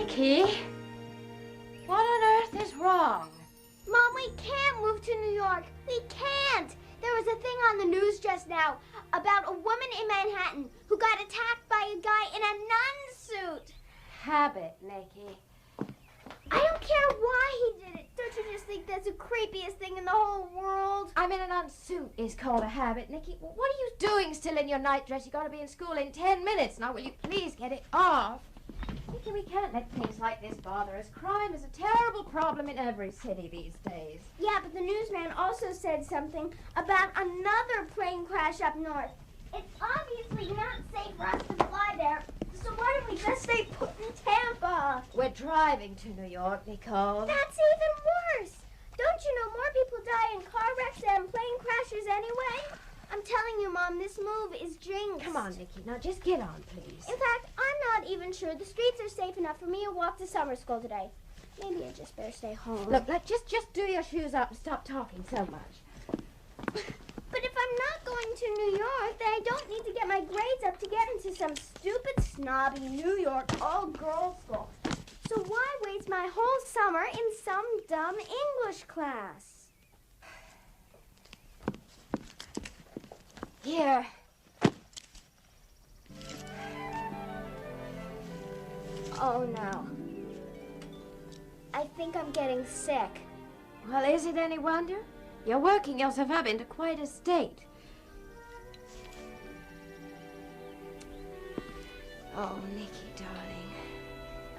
Nikki? What on earth is wrong? Mom, we can't move to New York. We can't. There was a thing on the news just now about a woman in Manhattan who got attacked by a guy in a nun suit. Habit, Nikki. I don't care why he did it. Don't you just think that's the creepiest thing in the whole world? I mean, a nun suit is called a habit, Nikki. What are you doing still in your nightdress? You've got to be in school in 10 minutes. Now, will you please get it off? Nikki, we can't let things like this bother us. Crime is a terrible problem in every city these days. Yeah, but the newsman also said something about another plane crash up north. It's obviously not safe for us to fly there, so why don't we just stay put in Tampa? We're driving to New York, Nicole. That's even worse. Don't you know more people die in car wrecks than plane crashes anyway? I'm telling you, Mom, this move is jinxed. Come on, Nikki. Now, just get on, please. In fact, I'm not even sure the streets are safe enough for me to walk to summer school today. Maybe I just better stay home. Look, just do your shoes up and stop talking so much. But if I'm not going to New York, then I don't need to get my grades up to get into some stupid, snobby New York all-girls school. So why waste my whole summer in some dumb English class? Here. Oh, no. I think I'm getting sick. Well, is it any wonder? You're working yourself up into quite a state. Oh, Nikki, darling.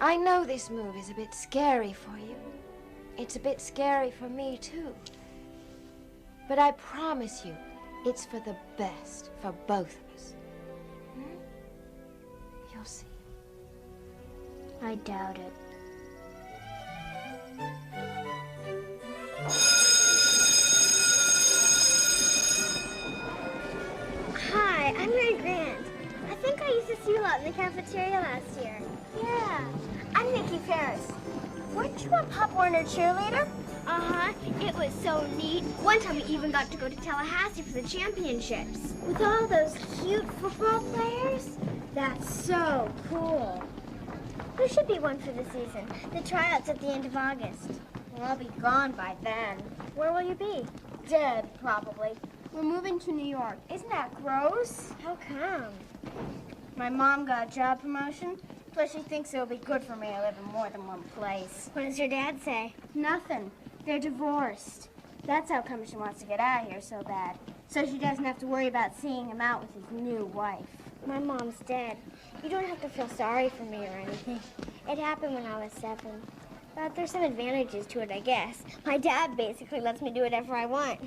I know this move is a bit scary for you. It's a bit scary for me, too. But I promise you, it's for the best for both of us. You'll see. I doubt it. Hi, I'm Mary Grant. I think I used to see you a lot in the cafeteria last year. Yeah. I'm Nikki Ferris. Weren't you a Pop Warner cheerleader? Uh-huh. It was so neat. One time we even got to go to Tallahassee for the championships. With all those cute football players? That's so cool. There should be one for the season. The tryouts at the end of August. Well, I'll be gone by then. Where will you be? Dead, probably. We're moving to New York. Isn't that gross? How come? My mom got a job promotion. Plus, she thinks it'll be good for me to live in more than one place. What does your dad say? Nothing. They're divorced. That's how come she wants to get out of here so bad. So she doesn't have to worry about seeing him out with his new wife. My mom's dead. You don't have to feel sorry for me or anything. It happened when I was 7. But there's some advantages to it, I guess. My dad basically lets me do whatever I want.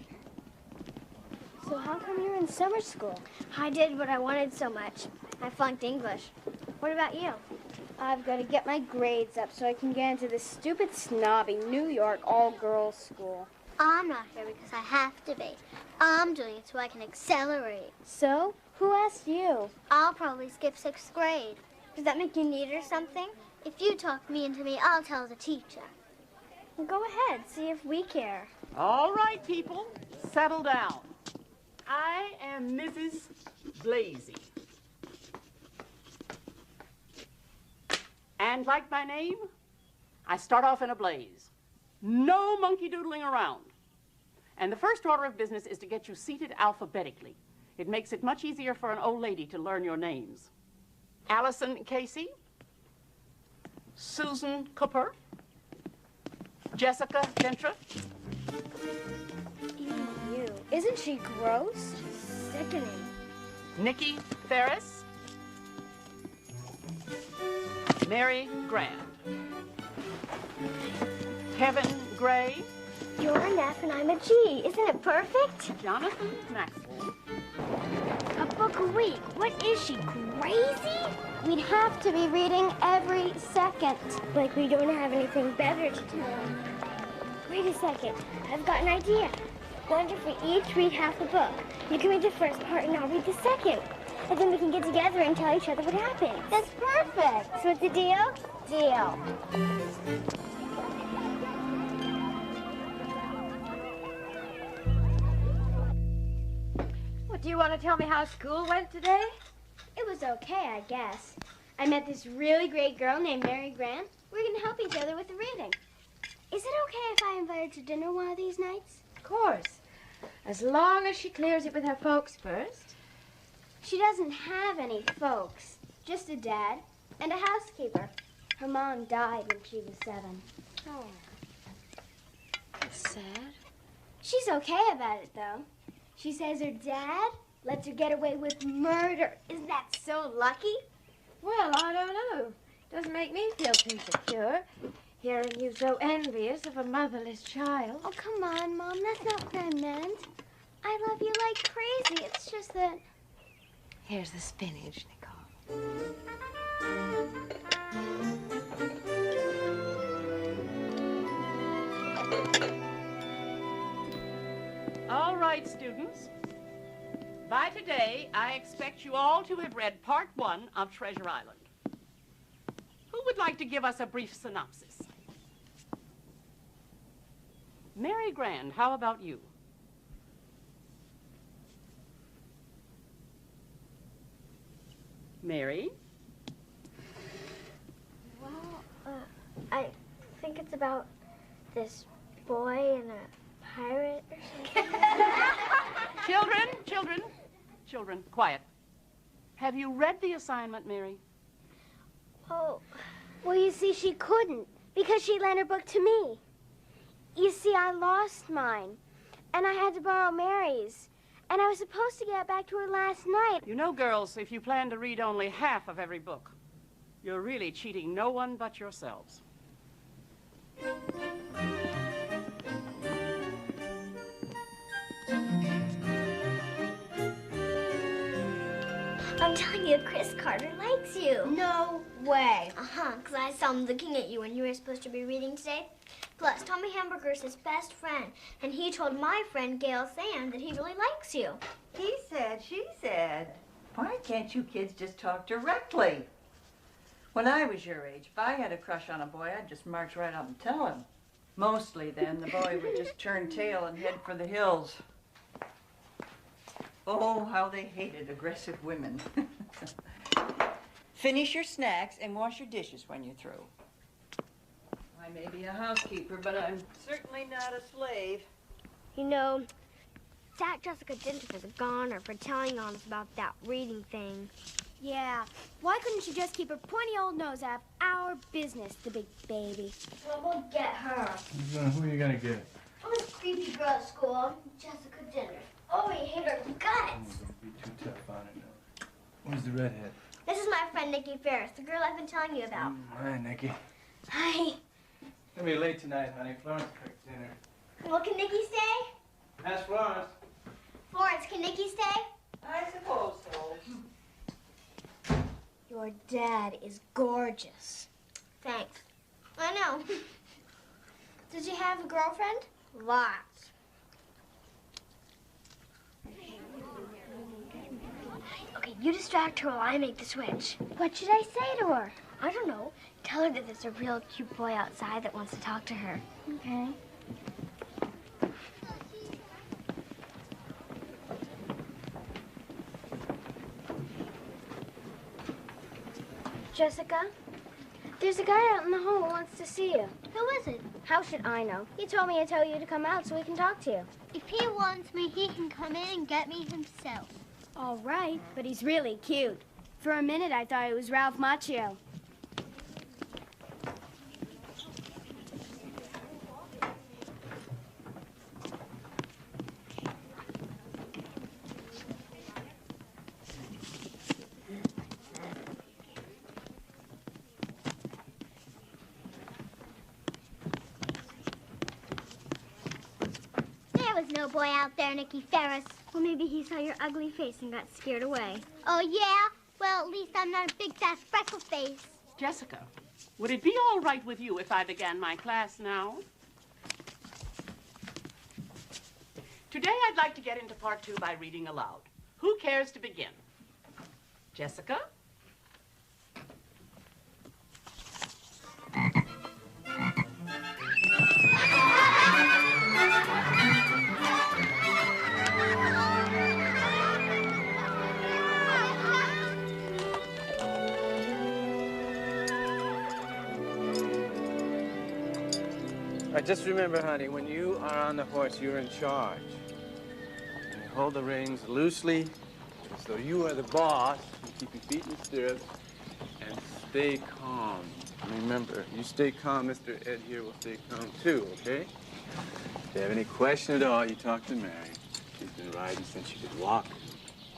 So how come you're in summer school? I did what I wanted so much. I flunked English. What about you? I've got to get my grades up so I can get into this stupid, snobby New York all-girls school. I'm not here because I have to be. I'm doing it so I can accelerate. So? Who asked you? I'll probably skip 6th grade. Does that make you neat or something? If you talk mean to me, I'll tell the teacher. Well, go ahead. See if we care. All right, people. Settle down. I am Mrs. Blasey. And like my name, I start off in a blaze. No monkey doodling around. And the first order of business is to get you seated alphabetically. It makes it much easier for an old lady to learn your names. Allison Casey, Susan Cooper, Jessica Dentra. Even you. Isn't she gross? Sickening. Nikki Ferris, Mary Grant, Kevin Gray, You're an F and I'm a G. Isn't it perfect? Jonathan Maxwell. A book a week. What is she, crazy? We'd have to be reading every second. Like we don't have anything better to do. Wait a second. I've got an idea. What if we each read half the book? You can read the first part and I'll read the second. And then we can get together and tell each other what happened. That's perfect. So it's a deal? Deal. Do you want to tell me how school went today? It was okay, I guess. I met this really great girl named Mary Grant. We're going to help each other with the reading. Is it okay if I invite her to dinner one of these nights? Of course. As long as she clears it with her folks first. She doesn't have any folks. Just a dad and a housekeeper. Her mom died when she was 7. Oh. That's sad. She's okay about it, though. She says her dad lets her get away with murder. Isn't that so lucky? Well, I don't know. Doesn't make me feel too secure. Hearing you so envious of a motherless child. Oh, come on, Mom. That's not what I meant. I love you like crazy. It's just that... Here's the spinach, Nicole. All right, students. By today, I expect you all to have read Part 1 of Treasure Island. Who would like to give us a brief synopsis? Mary Grand, how about you? Mary? Well, I think it's about this boy and a pirate or something. Children, quiet. Have you read the assignment, Mary? Oh, well, you see, she couldn't because she lent her book to me. You see, I lost mine, and I had to borrow Mary's, and I was supposed to get back to her last night. You know, girls, if you plan to read only half of every book, you're really cheating no one but yourselves. I'm telling you, Chris Carter likes you. No way. Because I saw him looking at you when you were supposed to be reading today. Plus, Tommy Hamburger's his best friend, and he told my friend Gail Sand that he really likes you. He said, she said. Why can't you kids just talk directly? When I was your age, if I had a crush on a boy, I'd just march right up and tell him. Mostly then, the boy would just turn tail and head for the hills. Oh, how they hated aggressive women. Finish your snacks and wash your dishes when you're through. I may be a housekeeper, but I'm certainly not a slave. You know, that Jessica didn't for the goner for telling on us about that reading thing. Yeah. Why couldn't she just keep her pointy old nose out of our business, the big baby? Well, we'll get her. Who are you gonna get? Oh, this creepy girl at school, Jessica Dinner. Oh, we hate her guts. Don't be too tough on it now. Where's the redhead? This is my friend Nikki Ferris, the girl I've been telling you about. Hi, Nikki. Hi. Gonna be late tonight, honey. Florence cooked dinner. Well, can Nikki stay? Ask Florence. Florence, can Nikki stay? I suppose so. Your dad is gorgeous. Thanks. I know. Does he have a girlfriend? Lots. Okay, you distract her while I make the switch. What should I say to her? I don't know. Tell her that there's a real cute boy outside that wants to talk to her. Okay. Jessica, there's a guy out in the hall who wants to see you. Who is it? How should I know? He told me to tell you to come out so we can talk to you. If he wants me, he can come in and get me himself. All right, but he's really cute. For a minute, I thought it was Ralph Macchio. There was no boy out there, Nikki Ferris. Well, maybe he saw your ugly face and got scared away. Oh, yeah? Well, at least I'm not a big, fat freckle face. Jessica, would it be all right with you if I began my class now? Today I'd like to get into part 2 by reading aloud. Who cares to begin? Jessica? Just remember, honey, when you are on the horse, you're in charge. You hold the reins loosely, as though you are the boss. You keep your feet in the stirrups, and stay calm. Remember, you stay calm, Mr. Ed here will stay calm too, okay? If you have any question at all, you talk to Mary. She's been riding since she could walk.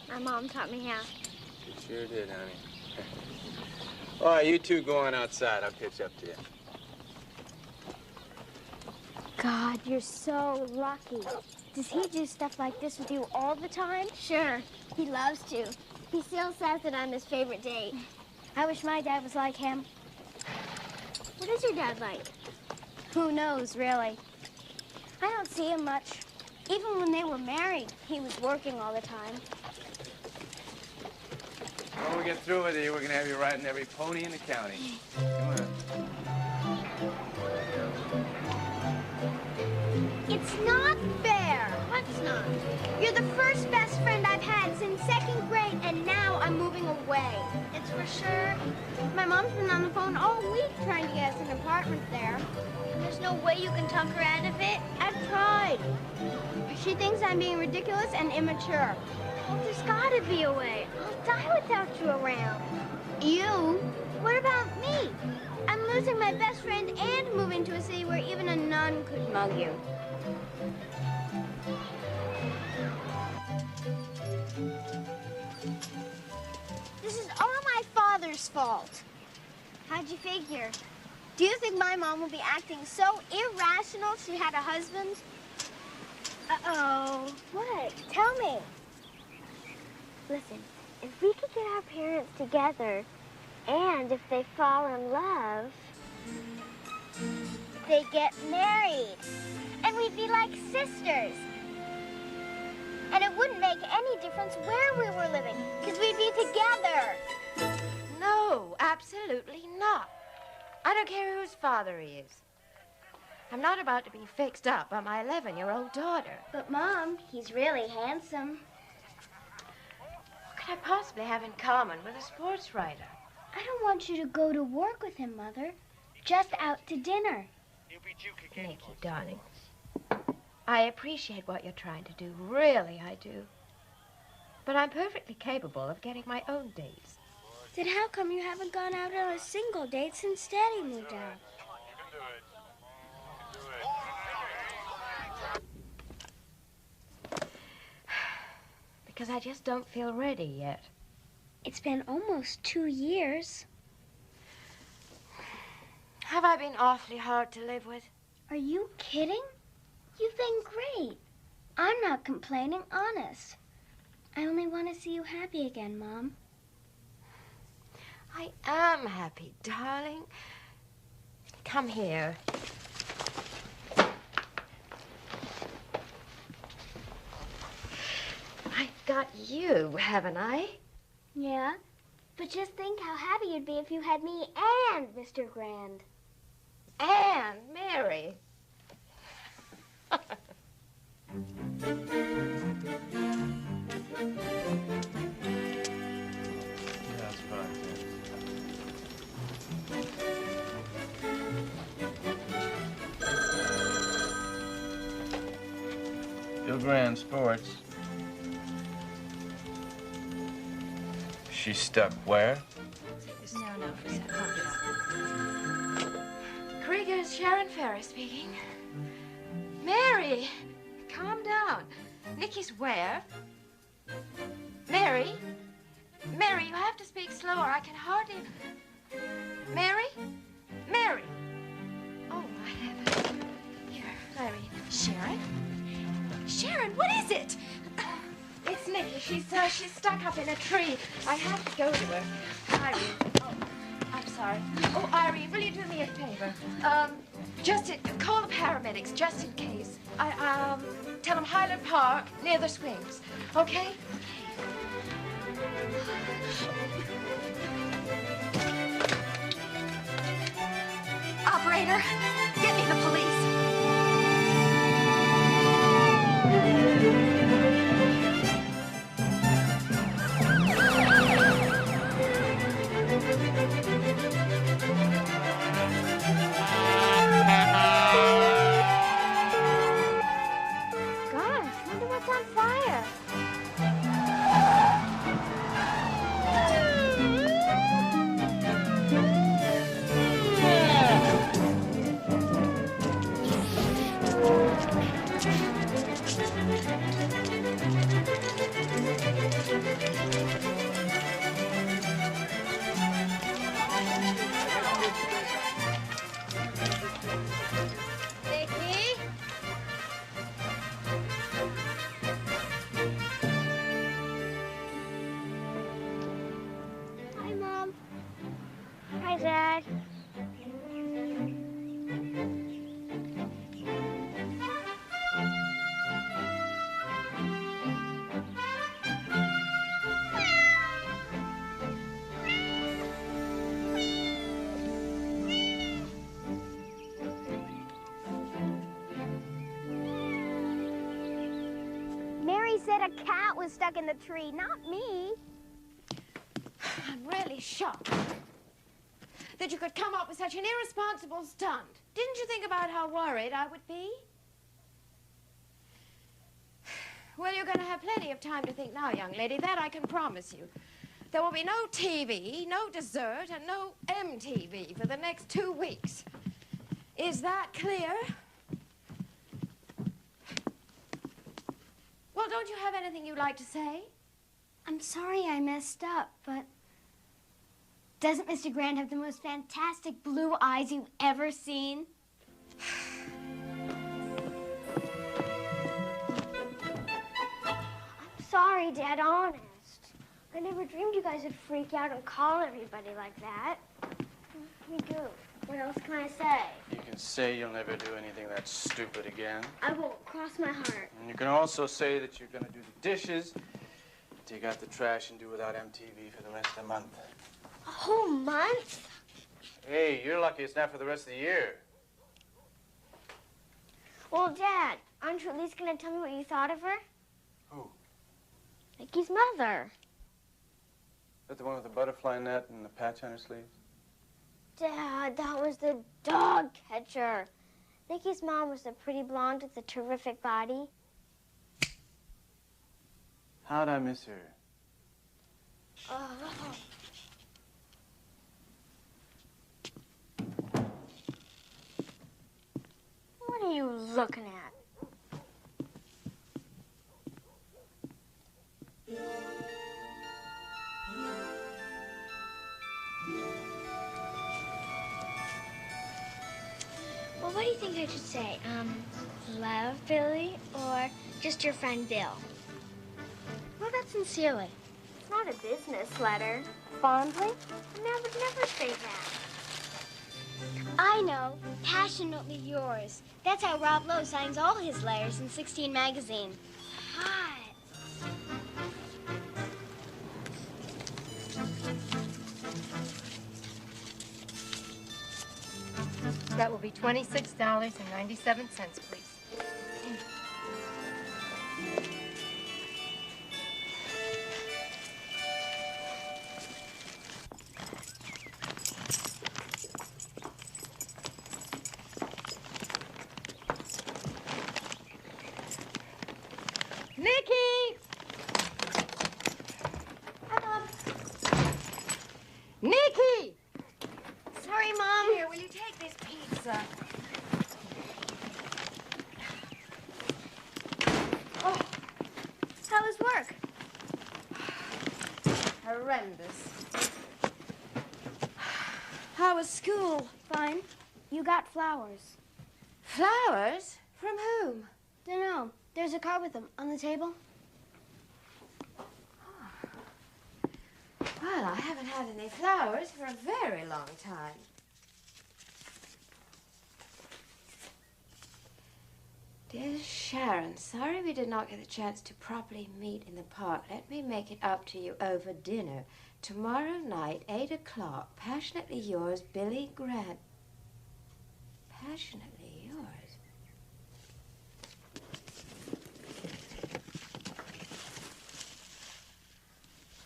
My mom taught me how. She sure did, honey. All right, you two go on outside. I'll catch up to you. God, you're so lucky. Does he do stuff like this with you all the time? Sure, he loves to. He still says that I'm his favorite date. I wish my dad was like him. What is your dad like? Who knows, really? I don't see him much. Even when they were married, he was working all the time. When we get through with you, we're gonna have you riding every pony in the county. Come on. It's not fair. What's not? You're the first best friend I've had since second grade, and now I'm moving away. It's for sure. My mom's been on the phone all week trying to get us an apartment there. There's no way you can talk her out of it. I've tried. She thinks I'm being ridiculous and immature. Well, there's gotta be a way. I'll die without you around. You? What about me? I'm losing my best friend and moving to a city where even a nun could mug you. This is all my father's fault. How'd you figure? Do you think my mom would be acting so irrational if she had a husband? Uh-oh. What? Tell me. Listen, if we could get our parents together, and if they fall in love, They get married, and we'd be like sisters. And it wouldn't make any difference where we were living, because we'd be together. No, absolutely not. I don't care whose father he is. I'm not about to be fixed up by my 11-year-old daughter. But, Mom, he's really handsome. What could I possibly have in common with a sports writer? I don't want you to go to work with him, Mother. Just out to dinner. Nikki, darling, I appreciate what you're trying to do. Really, I do. But I'm perfectly capable of getting my own dates. Then how come you haven't gone out on a single date since Daddy moved out? Because I just don't feel ready yet. It's been almost 2 years. Have I been awfully hard to live with? Are you kidding? You've been great. I'm not complaining, honest. I only want to see you happy again, Mom. I am happy, darling. Come here. I've got you, haven't I? Yeah, but just think how happy you'd be if you had me and Mr. Grand. And Mary. That's fine. Bill Grand Sports. She's stuck where? No, for a second. Krieger's Sharon Ferris speaking. Mary, calm down. Nikki's where? Mary? Mary, you have to speak slower. I can hardly... Mary? Mary! Oh, my heavens. Here, Irene. Sharon? Sharon, what is it? It's Nikki. She's stuck up in a tree. I have to go to her. Irene. Oh, I'm sorry. Oh, Irene, will you do me a favor? Call the paramedics, just in case. Tell them Highland Park, near the swings. Okay? Operator, get me the police. Dad. Mary said a cat was stuck in the tree, not me. I'm really shocked that you could come up with such an irresponsible stunt. Didn't you think about how worried I would be? Well, you're going to have plenty of time to think now, young lady. That I can promise you. There will be no TV, no dessert, and no MTV for the next 2 weeks. Is that clear? Well, don't you have anything you'd like to say? I'm sorry I messed up, but doesn't Mr. Grant have the most fantastic blue eyes you've ever seen? I'm sorry, Dad, honest. I never dreamed you guys would freak out and call everybody like that. We do. What else can I say? You can say you'll never do anything that stupid again. I won't. Cross my heart. And you can also say that you're going to do the dishes, take out the trash, and do without MTV for the rest of the month. A whole month? Hey, you're lucky it's not for the rest of the year. Well, Dad, aren't you at least going to tell me what you thought of her? Who? Nikki's mother. Is that the one with the butterfly net and the patch on her sleeves? Dad, that was the dog catcher. Nikki's mom was the pretty blonde with the terrific body. How'd I miss her? Oh. What are you looking at? Well, what do you think I should say? Love, Billy, or just your friend, Bill? Well, that's sincerely. It's not a business letter. Fondly? Never say that. I know. Passionately yours. That's how Rob Lowe signs all his letters in 16 magazine. Hot. That will be $26.97, please. Nikki! Nikki! Sorry, Mom. Here, will you take this pizza? Oh, how was work? Horrendous. How was school? Fine. You got flowers. Flowers? From whom? Dunno. There's a card with them on the table. Well, I haven't had any flowers for a very long time. Dear Sharon, sorry we did not get the chance to properly meet in the park. Let me make it up to you over dinner. Tomorrow night, 8 o'clock. Passionately yours, Billy Grant. Passionately yours.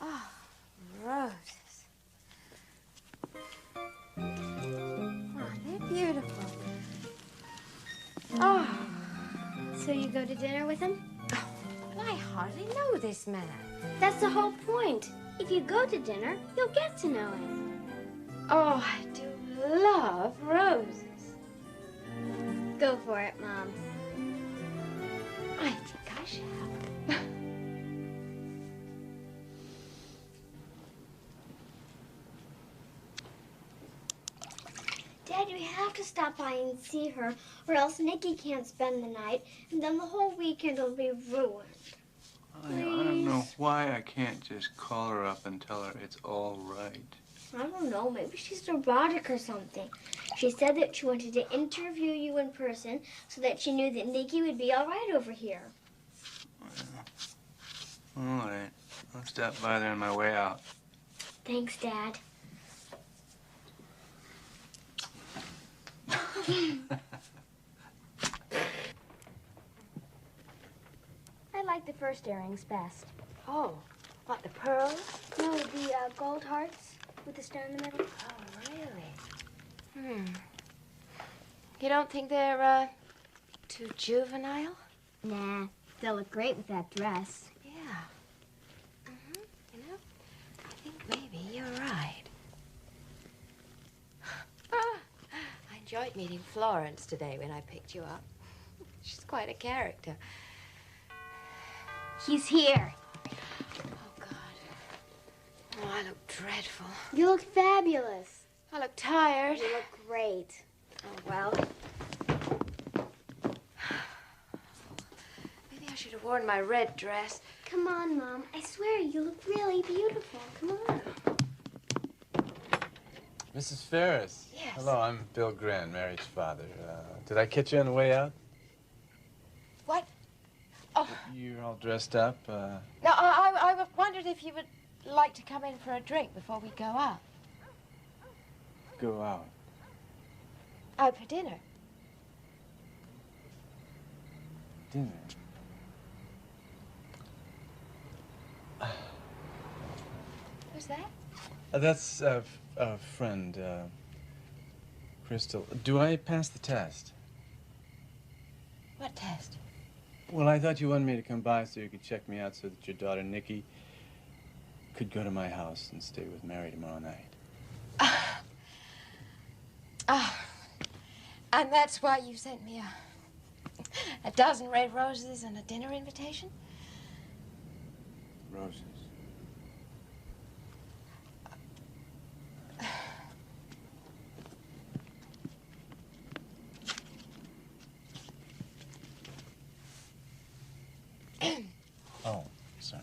Oh, roses. Oh, they're beautiful. Oh. So you go to dinner with him? Oh, well, I hardly know this man. That's the whole point. If you go to dinner, you'll get to know him. Oh, I do love roses. Go for it, Mom. I think I shall. Dad, we have to stop by and see her, or else Nikki can't spend the night, and then the whole weekend will be ruined. I don't know why I can't just call her up and tell her it's all right. I don't know. Maybe she's neurotic or something. She said that she wanted to interview you in person so that she knew that Nikki would be all right over here. All right. I'll stop by there on my way out. Thanks, Dad. I like the first earrings best. Oh, what, the pearls? No, the gold hearts with the stone in the middle. Oh, really? You don't think they're, too juvenile? Nah, they'll look great with that dress. Yeah. You know, I think maybe you're right. I enjoyed meeting Florence today when I picked you up. She's quite a character. He's here. Oh, God. Oh, I look dreadful. You look fabulous. I look tired. You look great. Oh, well. Maybe I should have worn my red dress. Come on, Mom. I swear you look really beautiful. Come on. Mrs. Ferris. Yes. Hello, I'm Bill Gren, Mary's father. Did I catch you on the way out? What? Oh, You're all dressed up. no, I wondered if you would like to come in for a drink before we go out. Go out. Out for dinner. Dinner. Who's that? That's a friend, Crystal. Do I pass the test? What test? Well, I thought you wanted me to come by so you could check me out so that your daughter, Nikki, could go to my house and stay with Mary tomorrow night. And that's why you sent me a dozen red roses and a dinner invitation? Roses. Oh, sorry.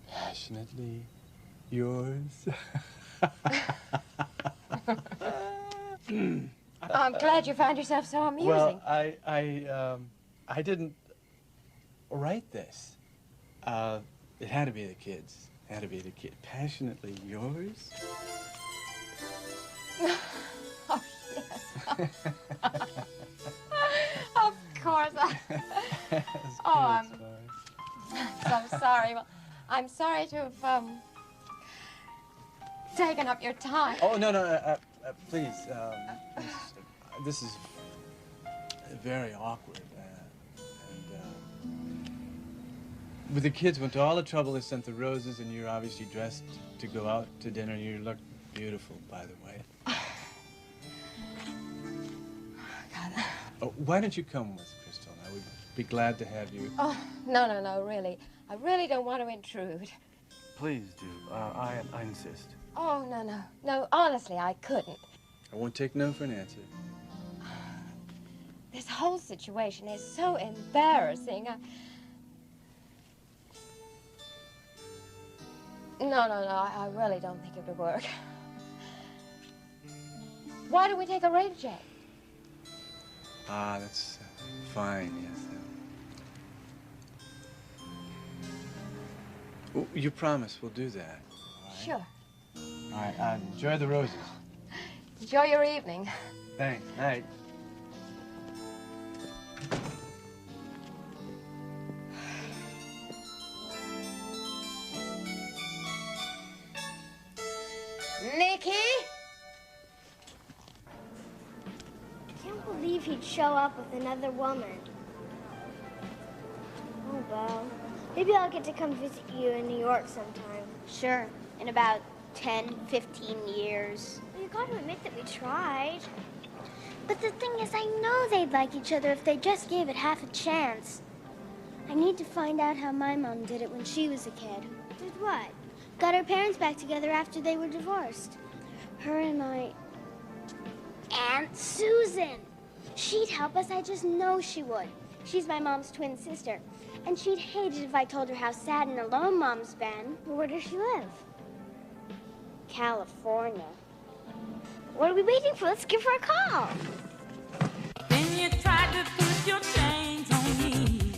Passionately yours. I'm glad you found yourself so amusing. Well, I didn't write this. It had to be the kids. Had to be the kid. Passionately yours. Oh, yes. Of course. I'm so sorry. Well, I'm sorry to have taken up your time. Oh, no, please. This is very awkward. But the kids went to all the trouble. They sent the roses, and you're obviously dressed to go out to dinner. You look beautiful, by the way. God. Oh, why don't you come with Crystal? I would be glad to have you. Oh, no, really. I really don't want to intrude. Please do. I insist. Oh, no, honestly, I couldn't. I won't take no for an answer. This whole situation is so embarrassing. No, I really don't think it would work. Why don't we take a rain check? Ah, that's fine, yes. Oh, you promise we'll do that. All right? Sure. All right, enjoy the roses. Enjoy your evening. Thanks. Night. Nikki? I can't believe he'd show up with another woman. Oh, well. Maybe I'll get to come visit you in New York sometime. Sure, in about 10, 15 years. Well, you got to admit that we tried. But the thing is, I know they'd like each other if they just gave it half a chance. I need to find out how my mom did it when she was a kid. Did what? Got her parents back together after they were divorced. Her and Aunt Susan. She'd help us, I just know she would. She's my mom's twin sister. And she'd hate it if I told her how sad and alone Mom's been. Where does she live? California. What are we waiting for? Let's give her a call. Then you tried to put your chains on me,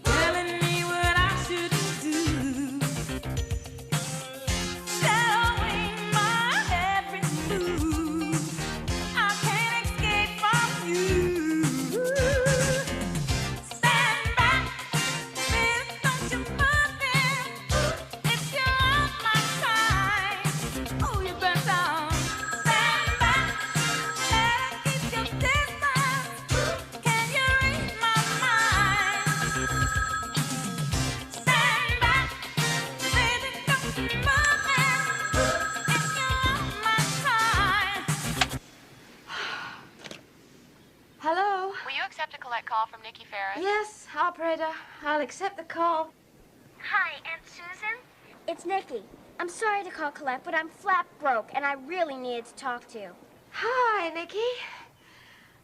telling me what I should do, shadowing my every move. I can't escape from you. Stand back, baby, don't you move in. If you're on my side, oh, you better stand back, better keep your distance. Can you read my mind? Stand back, baby, don't you move in. If you're on my side. Hello? Will you accept a collect call from Nikki Ferris? Yes, operator. I'll accept the call. Hi, Aunt Susan. It's Nikki. I'm sorry to call Colette, but I'm flat broke, and I really needed to talk to you. Hi, Nikki.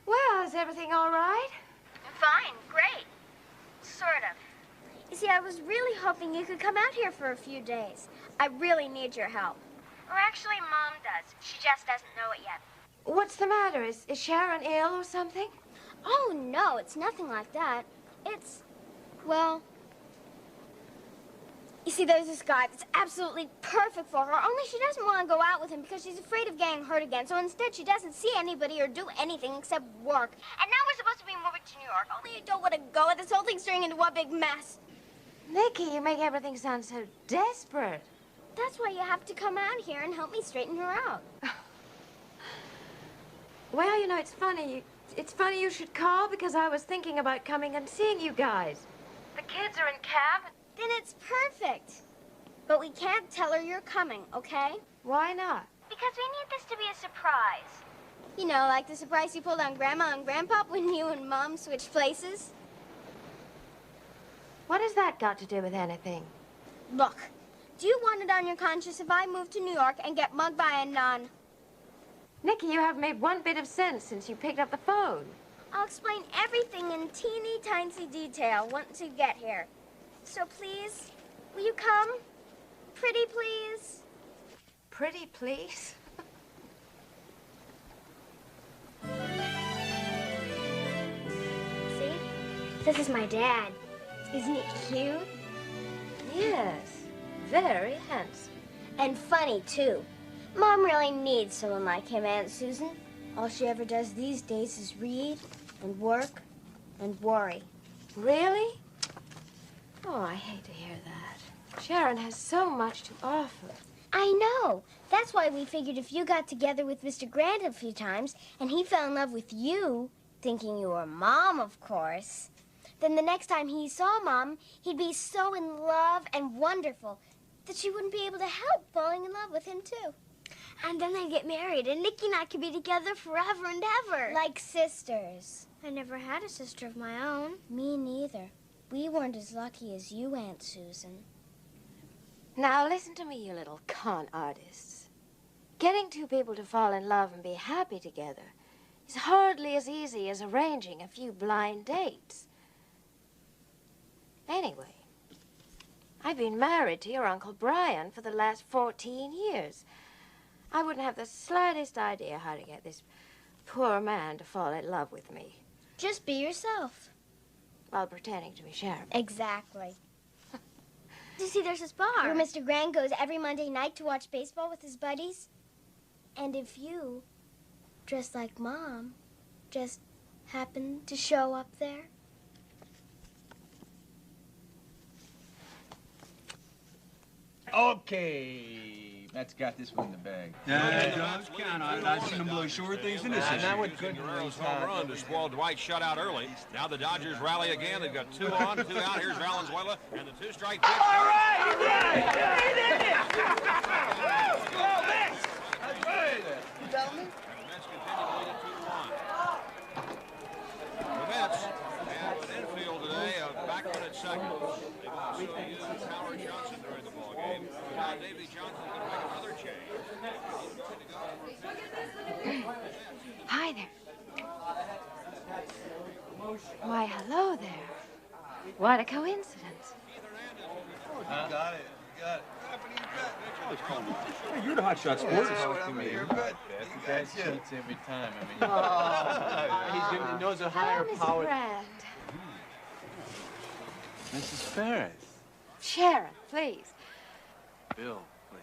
Well, is everything all right? Fine, great. Sort of. You see, I was really hoping you could come out here for a few days. I really need your help. Or actually, Mom does. She just doesn't know it yet. What's the matter? Is Sharon ill or something? Oh, no, it's nothing like that. It's, well, you see, there's this guy that's absolutely perfect for her, only she doesn't want to go out with him because she's afraid of getting hurt again. So instead, she doesn't see anybody or do anything except work. And now we're supposed to be moving to New York, only I don't want to go, and this whole thing's turning into one big mess. Nikki, you make everything sound so desperate. That's why you have to come out here and help me straighten her out. Well, you know, it's funny. It's funny you should call because I was thinking about coming and seeing you guys. The kids are in camp. Then it's perfect. But we can't tell her you're coming, okay? Why not? Because we need this to be a surprise. You know, like the surprise you pulled on Grandma and Grandpa when you and Mom switched places. What has that got to do with anything? Look, do you want it on your conscience if I move to New York and get mugged by a nun? Nikki, you haven't made one bit of sense since you picked up the phone. I'll explain everything in teeny tiny detail once you get here. So please, will you come? Pretty please? Pretty please? See? This is my dad. Isn't he cute? Yes, very handsome. And funny, too. Mom really needs someone like him, Aunt Susan. All she ever does these days is read and work and worry. Really? Oh, I hate to hear that. Sharon has so much to offer. I know. That's why we figured if you got together with Mr. Grant a few times and he fell in love with you, thinking you were Mom, of course, then the next time he saw Mom, he'd be so in love and wonderful that she wouldn't be able to help falling in love with him, too. And then they'd get married, and Nikki and I could be together forever and ever. Like sisters. I never had a sister of my own. Me neither. We weren't as lucky as you, Aunt Susan. Now, listen to me, you little con artists. Getting two people to fall in love and be happy together is hardly as easy as arranging a few blind dates. Anyway, I've been married to your Uncle Brian for the last 14 years. I wouldn't have the slightest idea how to get this poor man to fall in love with me. Just be yourself. While pretending to be Sharon. Exactly. You see, there's this bar where Mr. Grant goes every Monday night to watch baseball with his buddies. And if you, dressed like Mom, just happened to show up there. Okay, Matt's got this one in the bag. Yeah, John, count on it. I've seen him blow short things in this issue. Now it couldn't Guerrero's home run to spoil Dwight shut out early. Now the Dodgers rally again. They've got 2 on, 2 out. Here's Valenzuela and the 2-strike pitch. All right, you did it! You did it! Let's go, Mets! That's right. You tell me? The Mets continue to lead it 2-1. The Mets have an infield today of Backman at second. They've also used Howard Johnson during the ball game. Now Davey Johnson's going to make another change. Hi there. Why, hello there. What a coincidence. You got it. You got it. Hey, you're the hotshot sports. You're good. The guy cheats every time. I mean, he knows a higher power. Brand. Mrs. Ferris. Sharon, please. Bill, please.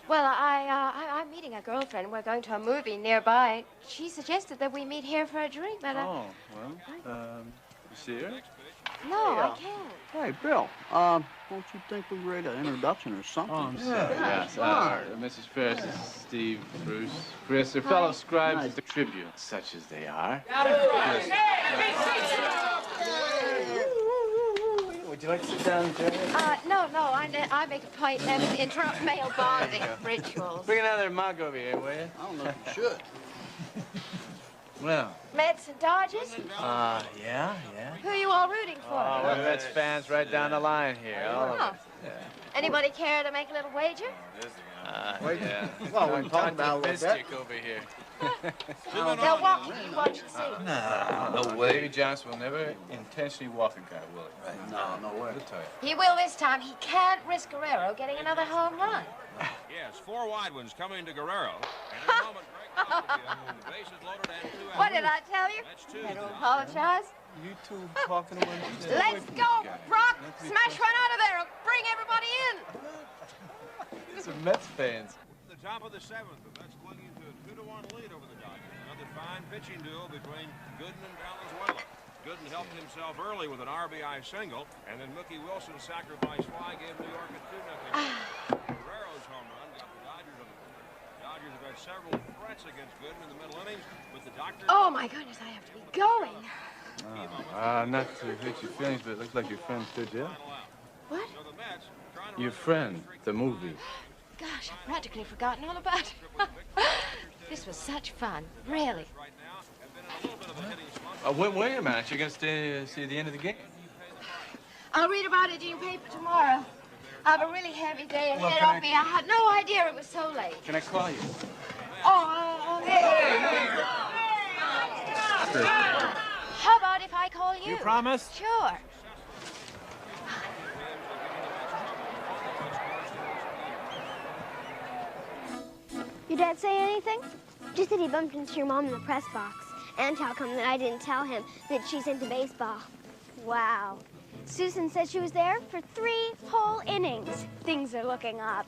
Well, I'm meeting a girlfriend. We're going to a movie nearby. She suggested that we meet here for a drink, but Oh, well, you see her? no, I can't. Hey, Bill, don't you think we read an introduction or something? Oh, I'm sorry. Yes, Mrs. Ferris is Steve, Bruce, Chris. They're fellow scribes of tribute, such as they are. Would you like to sit down, Jerry? No, I make a point never to interrupt male bonding rituals. Bring another mug over here, will you? I don't know if you should. Well. Mets and Dodgers? Yeah. Who are you all rooting for? Oh, we're Mets fans right down the line here, all of us. Yeah. Anybody care to make a little wager? Yeah. Well, we're talking about that. Mystic over here. They'll walk you watch and see. No way. Davy Johnson will never intentionally walk a guy, will he? Right. No way. We'll tell you. He will this time. He can't risk Guerrero getting another home run. Yes, 4 wide ones coming to Guerrero. And in a moment, Greg Cobb will be on the bases loaded and 2 out. What did I tell you? That's 2. I don't apologize. You two talking to one another. Let's go, Brock. Smash one out of there and bring everybody in. These are Mets fans. The top of the 7th, the Mets clinging to a 2-1 lead over the Dodgers. Another fine pitching duel between Gooden and Valenzuela. Gooden helped himself early with an RBI single, and then Mookie Wilson's sacrifice fly gave New York a 2-0. Guerrero's home run got the Dodgers on the board. The Dodgers have had several threats against Gooden in the middle innings, but the doctors... Oh, my goodness, I have to be going. Not to hurt your feelings, but it looks like your friend stood you up. What? Your friend, the movie. Gosh, I've practically forgotten all about it. This was such fun, really. Wait a minute. You're going to stay see the end of the game? I'll read about it in your paper tomorrow. I have a really heavy day ahead Well, of me. I had no idea it was so late. Can I call you? How about if I call you? You promise? Sure. Your dad say anything? Just that he bumped into your mom in the press box. And how come that I didn't tell him that she's into baseball? Wow. Susan said she was there for 3 whole innings. Things are looking up.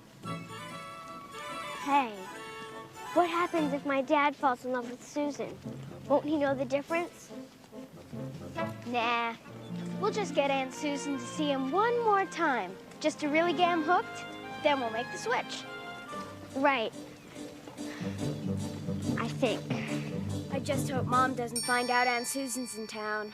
Hey, what happens if my dad falls in love with Susan? Won't he know the difference? Nah. We'll just get Aunt Susan to see him one more time, just to really get him hooked, then we'll make the switch. Right. I think. I just hope Mom doesn't find out Aunt Susan's in town.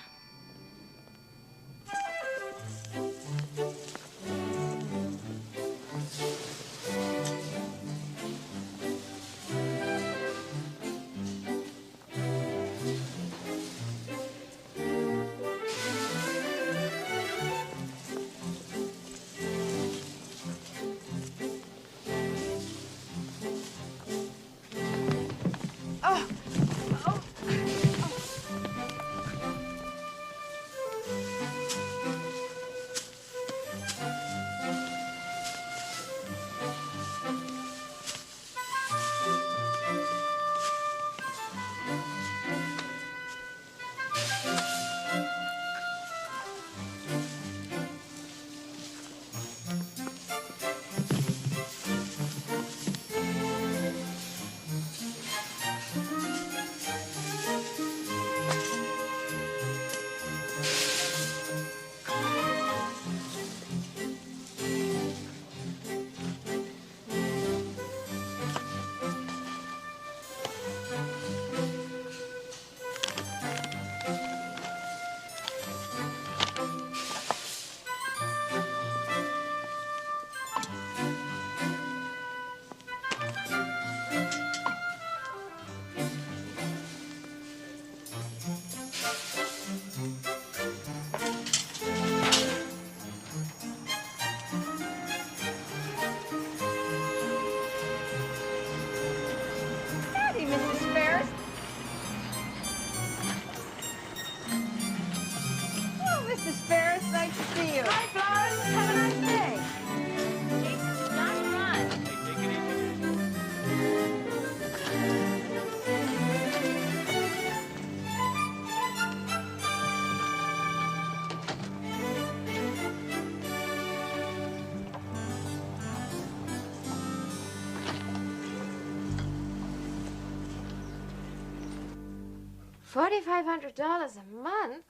$4,500 a month?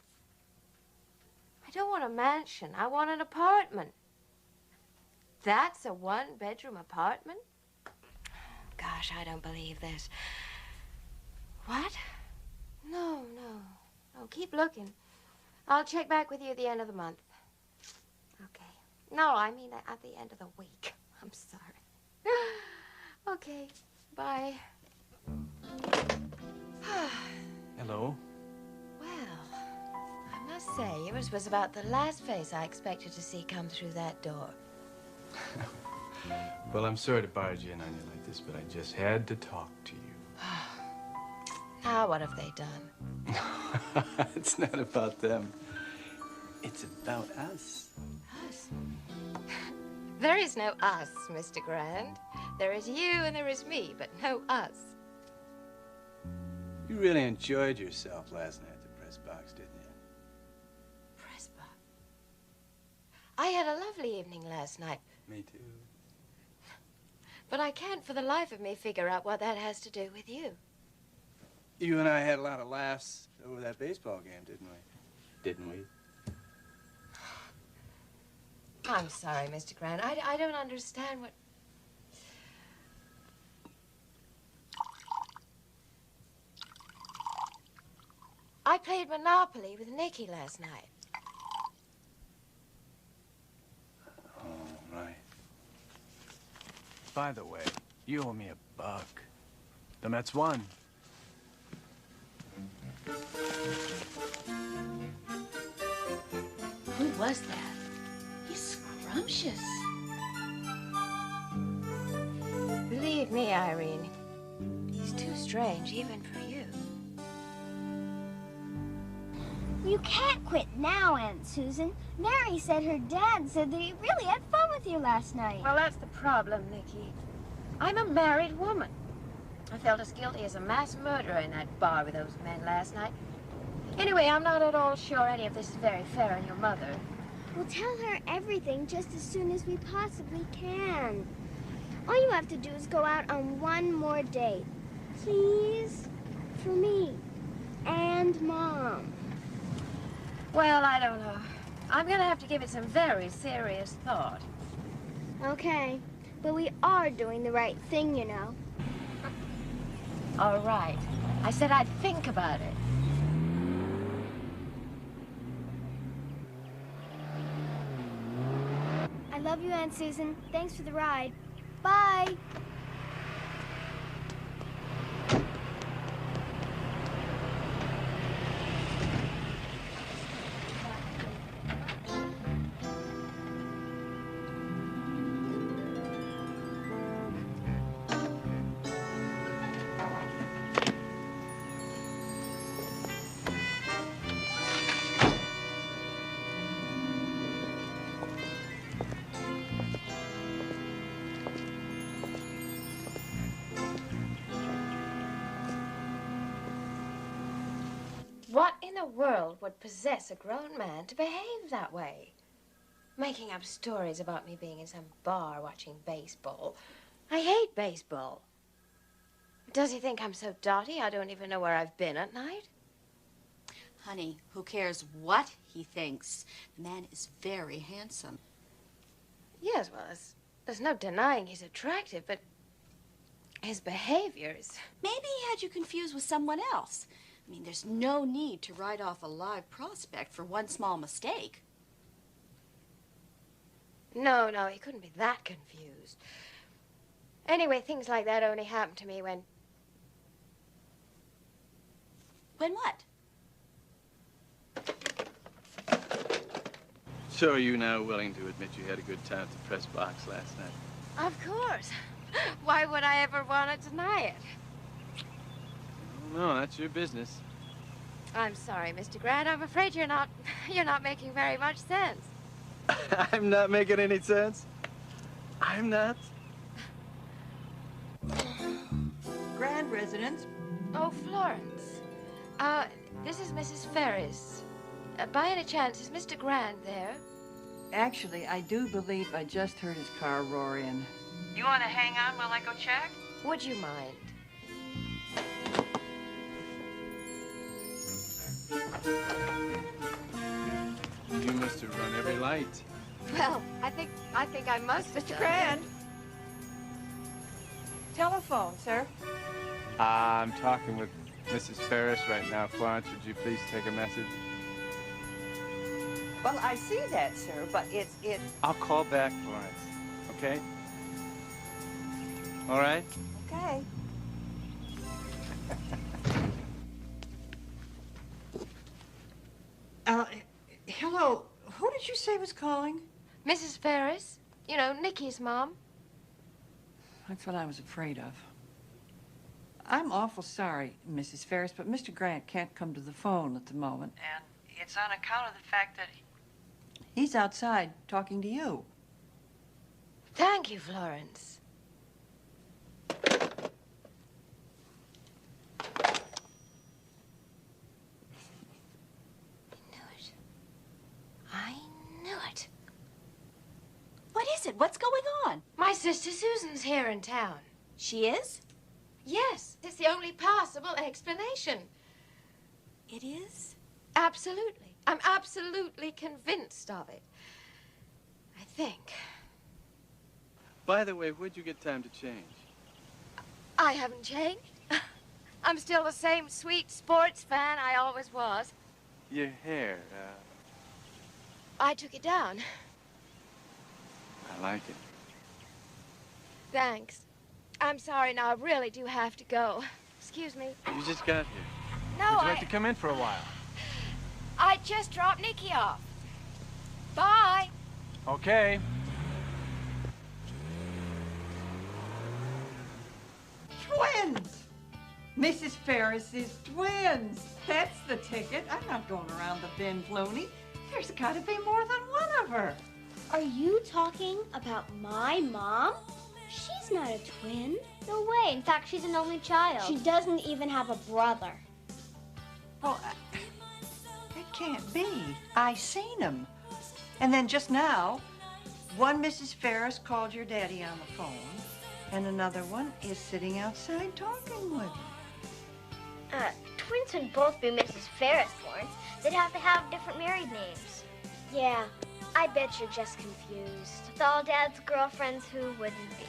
I don't want a mansion. I want an apartment. That's a one-bedroom apartment? Gosh, I don't believe this. What? No. Keep looking. I'll check back with you at the end of the month. Okay. No, I mean at the end of the week. I'm sorry. Okay. Bye. Hello. Well, I must say, yours was about the last face I expected to see come through that door. Well, I'm sorry to barge in on you like this, but I just had to talk to you. Now, what have they done? It's not about them. It's about us. Us? There is no us, Mr. Grand. There is you and there is me, but no us. You really enjoyed yourself last night at the press box, didn't you? Press box? I had a lovely evening last night. Me too. But I can't for the life of me figure out what that has to do with you. You and I had a lot of laughs over that baseball game, didn't we? Didn't we? I'm sorry, Mr. Grant. I don't understand what... I played Monopoly with Nicky last night. Oh, right. By the way, you owe me $1. The Mets won. Who was that? He's scrumptious. Believe me, Irene, he's too strange even for you. You can't quit now, Aunt Susan. Mary said her dad said that he really had fun with you last night. Well, that's the problem, Nicky. I'm a married woman. I felt as guilty as a mass murderer in that bar with those men last night. Anyway, I'm not at all sure any of this is very fair on your mother. We'll tell her everything just as soon as we possibly can. All you have to do is go out on one more date. Please? For me. And Mom. Well, I don't know. I'm gonna have to give it some very serious thought. Okay. But we are doing the right thing, you know. All right. I said I'd think about it. I love you, Aunt Susan. Thanks for the ride. Bye. What in the world would possess a grown man to behave that way? Making up stories about me being in some bar watching baseball. I hate baseball. Does he think I'm so dotty I don't even know where I've been at night? Honey, who cares what he thinks? The man is very handsome. Yes, well, there's no denying he's attractive, but his behaviors... Maybe he had you confused with someone else. I mean, there's no need to write off a live prospect for one small mistake. No, he couldn't be that confused. Anyway, things like that only happen to me when... When what? So are you now willing to admit you had a good time at the press box last night? Of course. Why would I ever want to deny it? No, that's your business. I'm sorry, Mr. Grant. I'm afraid you're not making very much sense. I'm not making any sense. I'm not. Grand residence. Oh, Florence. This is Mrs. Ferris. By any chance, is Mr. Grant there? Actually, I do believe I just heard his car roar in. You want to hang on while I go check? Would you mind? light. Well, I think I must have Mr. done Grant. Telephone, sir. I'm talking with Mrs. Ferris right now. Florence, would you please take a message? Well, I see that, sir, but it's... I'll call back, Florence. Okay? All right? Okay. Hello. Who did you say was calling? Mrs. Ferris, you know, Nikki's mom. That's what I was afraid of. I'm awful sorry, Mrs. Ferris, but Mr. Grant can't come to the phone at the moment. And it's on account of the fact that he's outside talking to you. Thank you, Florence. I knew it. What is it? What's going on? My sister Susan's here in town. She is? Yes, it's the only possible explanation. It is? Absolutely. I'm absolutely convinced of it. I think. By the way, where'd you get time to change? I haven't changed. I'm still the same sweet sports fan I always was. Your hair, I took it down. I like it. Thanks. I'm sorry now, I really do have to go. Excuse me. You just got here. No, Would you like to come in for a while? I just dropped Nikki off. Bye. Okay. Twins! Mrs. Ferris's twins. That's the ticket. I'm not going around the bin, Flooney. There's got to be more than one of her. Are you talking about my mom? She's not a twin. No way. In fact, she's an only child. She doesn't even have a brother. Oh, it can't be. I seen him. And then just now, one Mrs. Ferris called your daddy on the phone, and another one is sitting outside talking with him. Twins would both be Mrs. Ferris, Florence. They'd have to have different married names. Yeah, I bet you're just confused. With all Dad's girlfriends, who wouldn't be?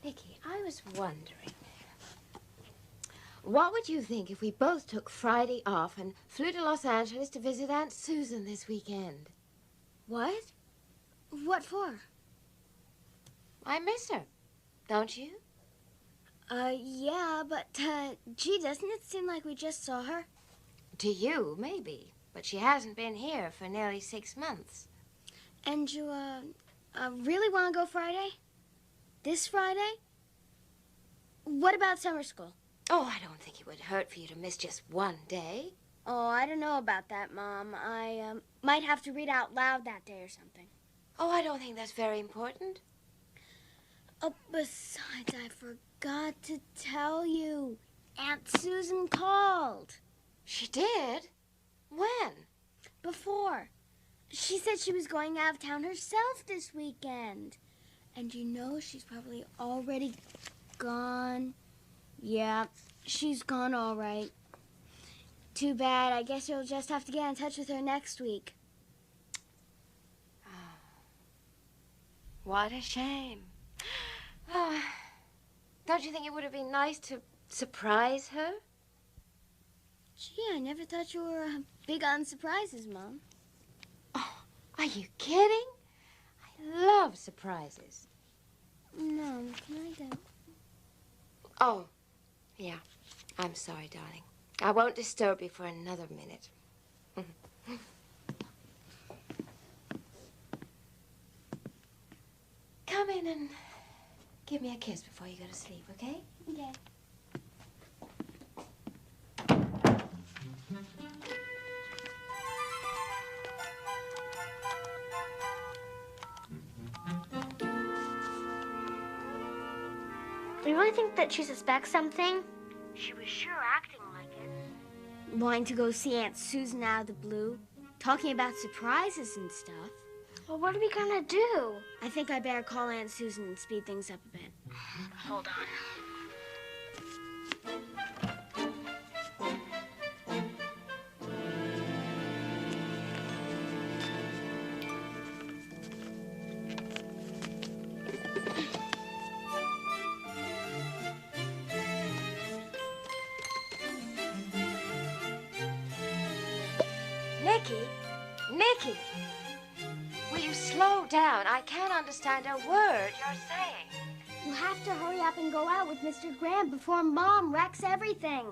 Nikki, I was wondering, what would you think if we both took Friday off and flew to Los Angeles to visit Aunt Susan this weekend? What? What for? I miss her, don't you? Yeah, but, gee, doesn't it seem like we just saw her? To you, maybe, but she hasn't been here for nearly 6 months. And you, really want to go Friday? This Friday? What about summer school? Oh, I don't think it would hurt for you to miss just one day. Oh, I don't know about that, Mom. I, might have to read out loud that day or something. Oh, I don't think that's very important. Oh, besides, I forgot to tell you. Aunt Susan called. She did? When? Before. She said she was going out of town herself this weekend. And you know she's probably already gone. Yeah, she's gone all right. Too bad. I guess you'll just have to get in touch with her next week. What a shame. Don't you think it would have been nice to surprise her? Gee, I never thought you were big on surprises, Mom. Oh, are you kidding? I love surprises. No, I don't. Oh, yeah. I'm sorry, darling. I won't disturb you for another minute. Come in and give me a kiss before you go to sleep, okay? Okay. really think that she suspects something? She was sure acting like it. Wanting to go see Aunt Susan out of the blue? Talking about surprises and stuff. Well, what are we gonna do? I think I better call Aunt Susan and speed things up a bit. Hold on. Nicky! Will you slow down? I can't understand a word you're saying. You have to hurry up and go out with Mr. Graham before Mom wrecks everything.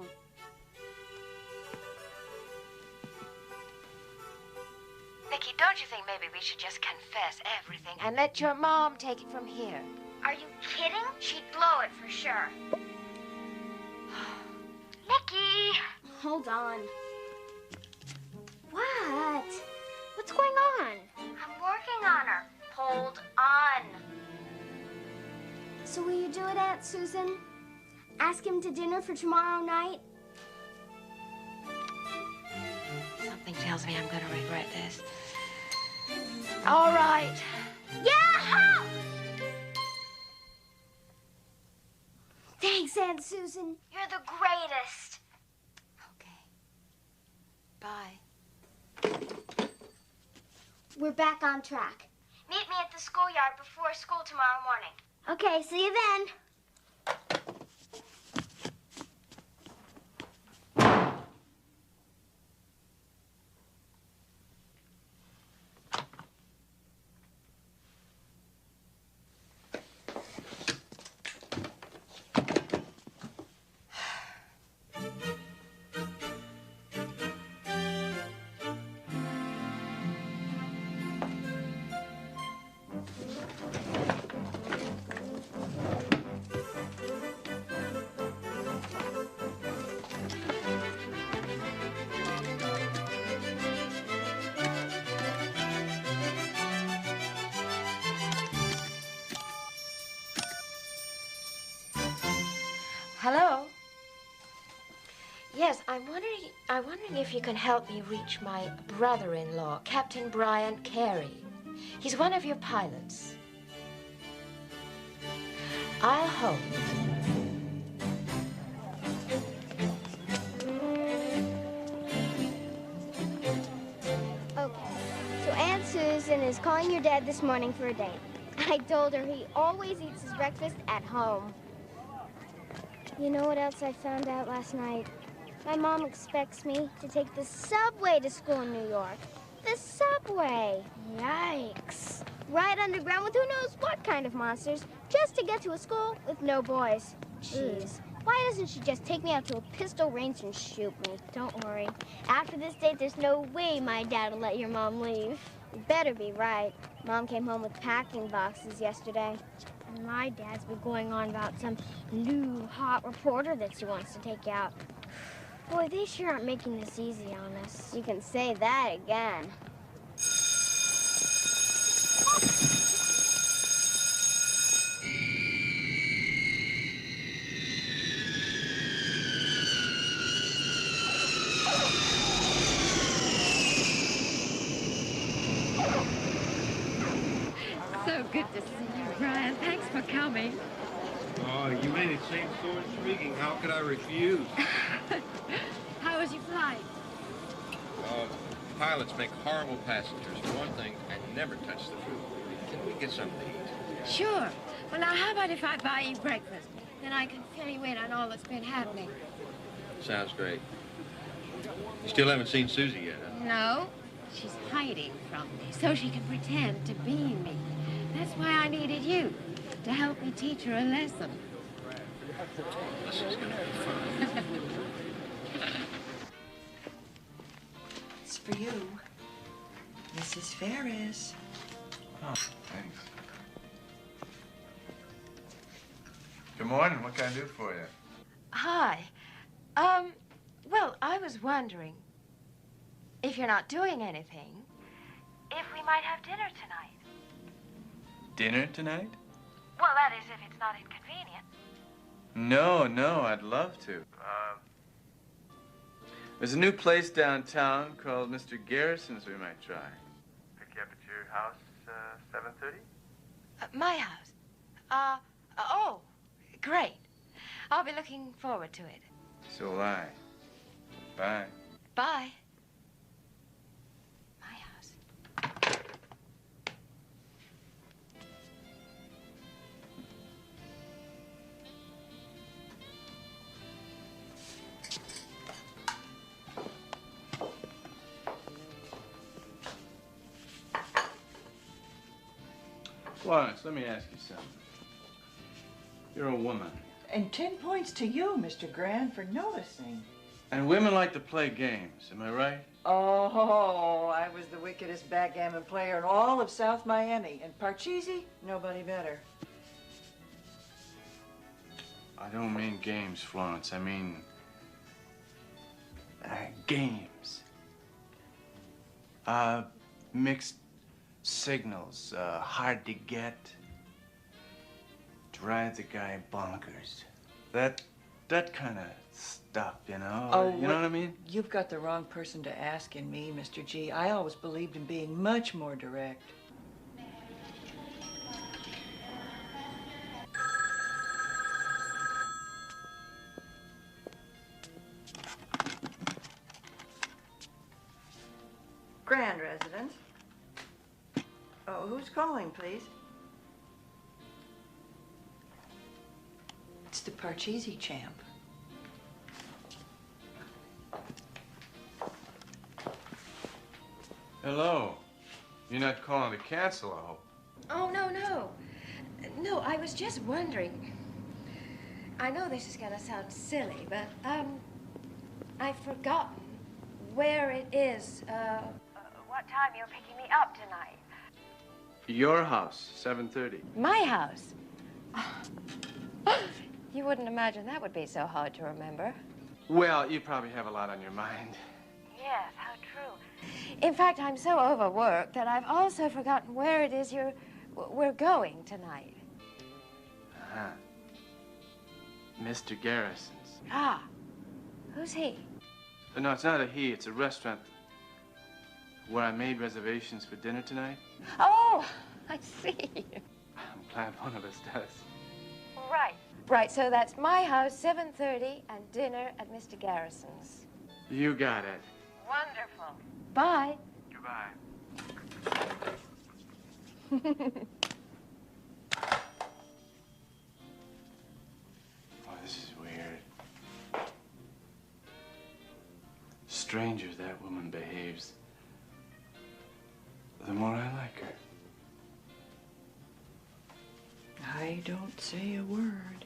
Nicky, don't you think maybe we should just confess everything and let your mom take it from here? Are you kidding? She'd blow it for sure. Nicky! Hold on. What? What's going on? I'm working on her. Hold on. So will you do it, Aunt Susan? Ask him to dinner for tomorrow night? Something tells me I'm going to regret this. All right. Yeah! Thanks, Aunt Susan. You're the greatest. Bye. We're back on track. Meet me at the schoolyard before school tomorrow morning. Okay, see you then. Hello? Yes, I'm wondering if you can help me reach my brother-in-law, Captain Brian Carey. He's one of your pilots. I'll hold. Okay, so Aunt Susan is calling your dad this morning for a date. I told her he always eats his breakfast at home. You know what else I found out last night? My mom expects me to take the subway to school in New York. The subway! Yikes. Right underground with who knows what kind of monsters, just to get to a school with no boys. Jeez. Why doesn't she just take me out to a pistol range and shoot me? Don't worry. After this date, there's no way my dad will let your mom leave. You better be right. Mom came home with packing boxes yesterday. And my dad's been going on about some new hot reporter that she wants to take out. Boy, they sure aren't making this easy on us. You can say that again. So good to see you, Brian. Thanks for coming. Oh, you made it seem so intriguing. How could I refuse? How was your flight? Pilots make horrible passengers. For one thing, I never touch the food. Can we get something to eat? Sure. Well, now, how about if I buy you breakfast? Then I can fill you in on all that's been happening. Sounds great. You still haven't seen Susie yet, huh? No. She's hiding from me so she can pretend to be me. That's why I needed you, to help me teach her a lesson. This is going to be fun. It's for you, Mrs. Ferris. Oh, thanks. Good morning. What can I do for you? Hi. Well, I was wondering if you're not doing anything, if we might have dinner tonight. Dinner tonight? Well, that is if it's not inconvenient. No, I'd love to. There's a new place downtown called Mr. Garrison's we might try. Pick you up at your house, 7:30? My house? Oh, great. I'll be looking forward to it. So will I. Bye. Bye. My house. Florence, let me ask you something. You're a woman. And 10 points to you, Mr. Grand, for noticing. And women like to play games, am I right? Oh, I was the wickedest backgammon player in all of South Miami. And Parcheesi, nobody better. I don't mean games, Florence. I mean games. Mixed signals, hard to get. Drive the guy bonkers. That kind of stuff, you know? Oh, you know what I mean? You've got the wrong person to ask in me, Mr. G. I always believed in being much more direct. Grand residence. Oh, who's calling, please? It's the Parcheesi champ. Hello. You're not calling to cancel, I hope. Oh, no. No, I was just wondering. I know this is gonna sound silly, but, I've forgotten where it is, what time you're picking me up tonight. Your house, 7:30. My house? You wouldn't imagine that would be so hard to remember. Well, you probably have a lot on your mind. Yes, how true. In fact, I'm so overworked that I've also forgotten where it is we're going tonight. Uh-huh. Mr. Garrison's. Ah, who's he? No, it's not a he, it's a restaurant where I made reservations for dinner tonight. Oh, I see. I'm glad one of us does. Right, so that's my house, 7:30, and dinner at Mr. Garrison's. You got it. Wonderful. Bye. Goodbye. Oh, this is weird. Stranger that woman behaves, the more I like her. I don't say a word.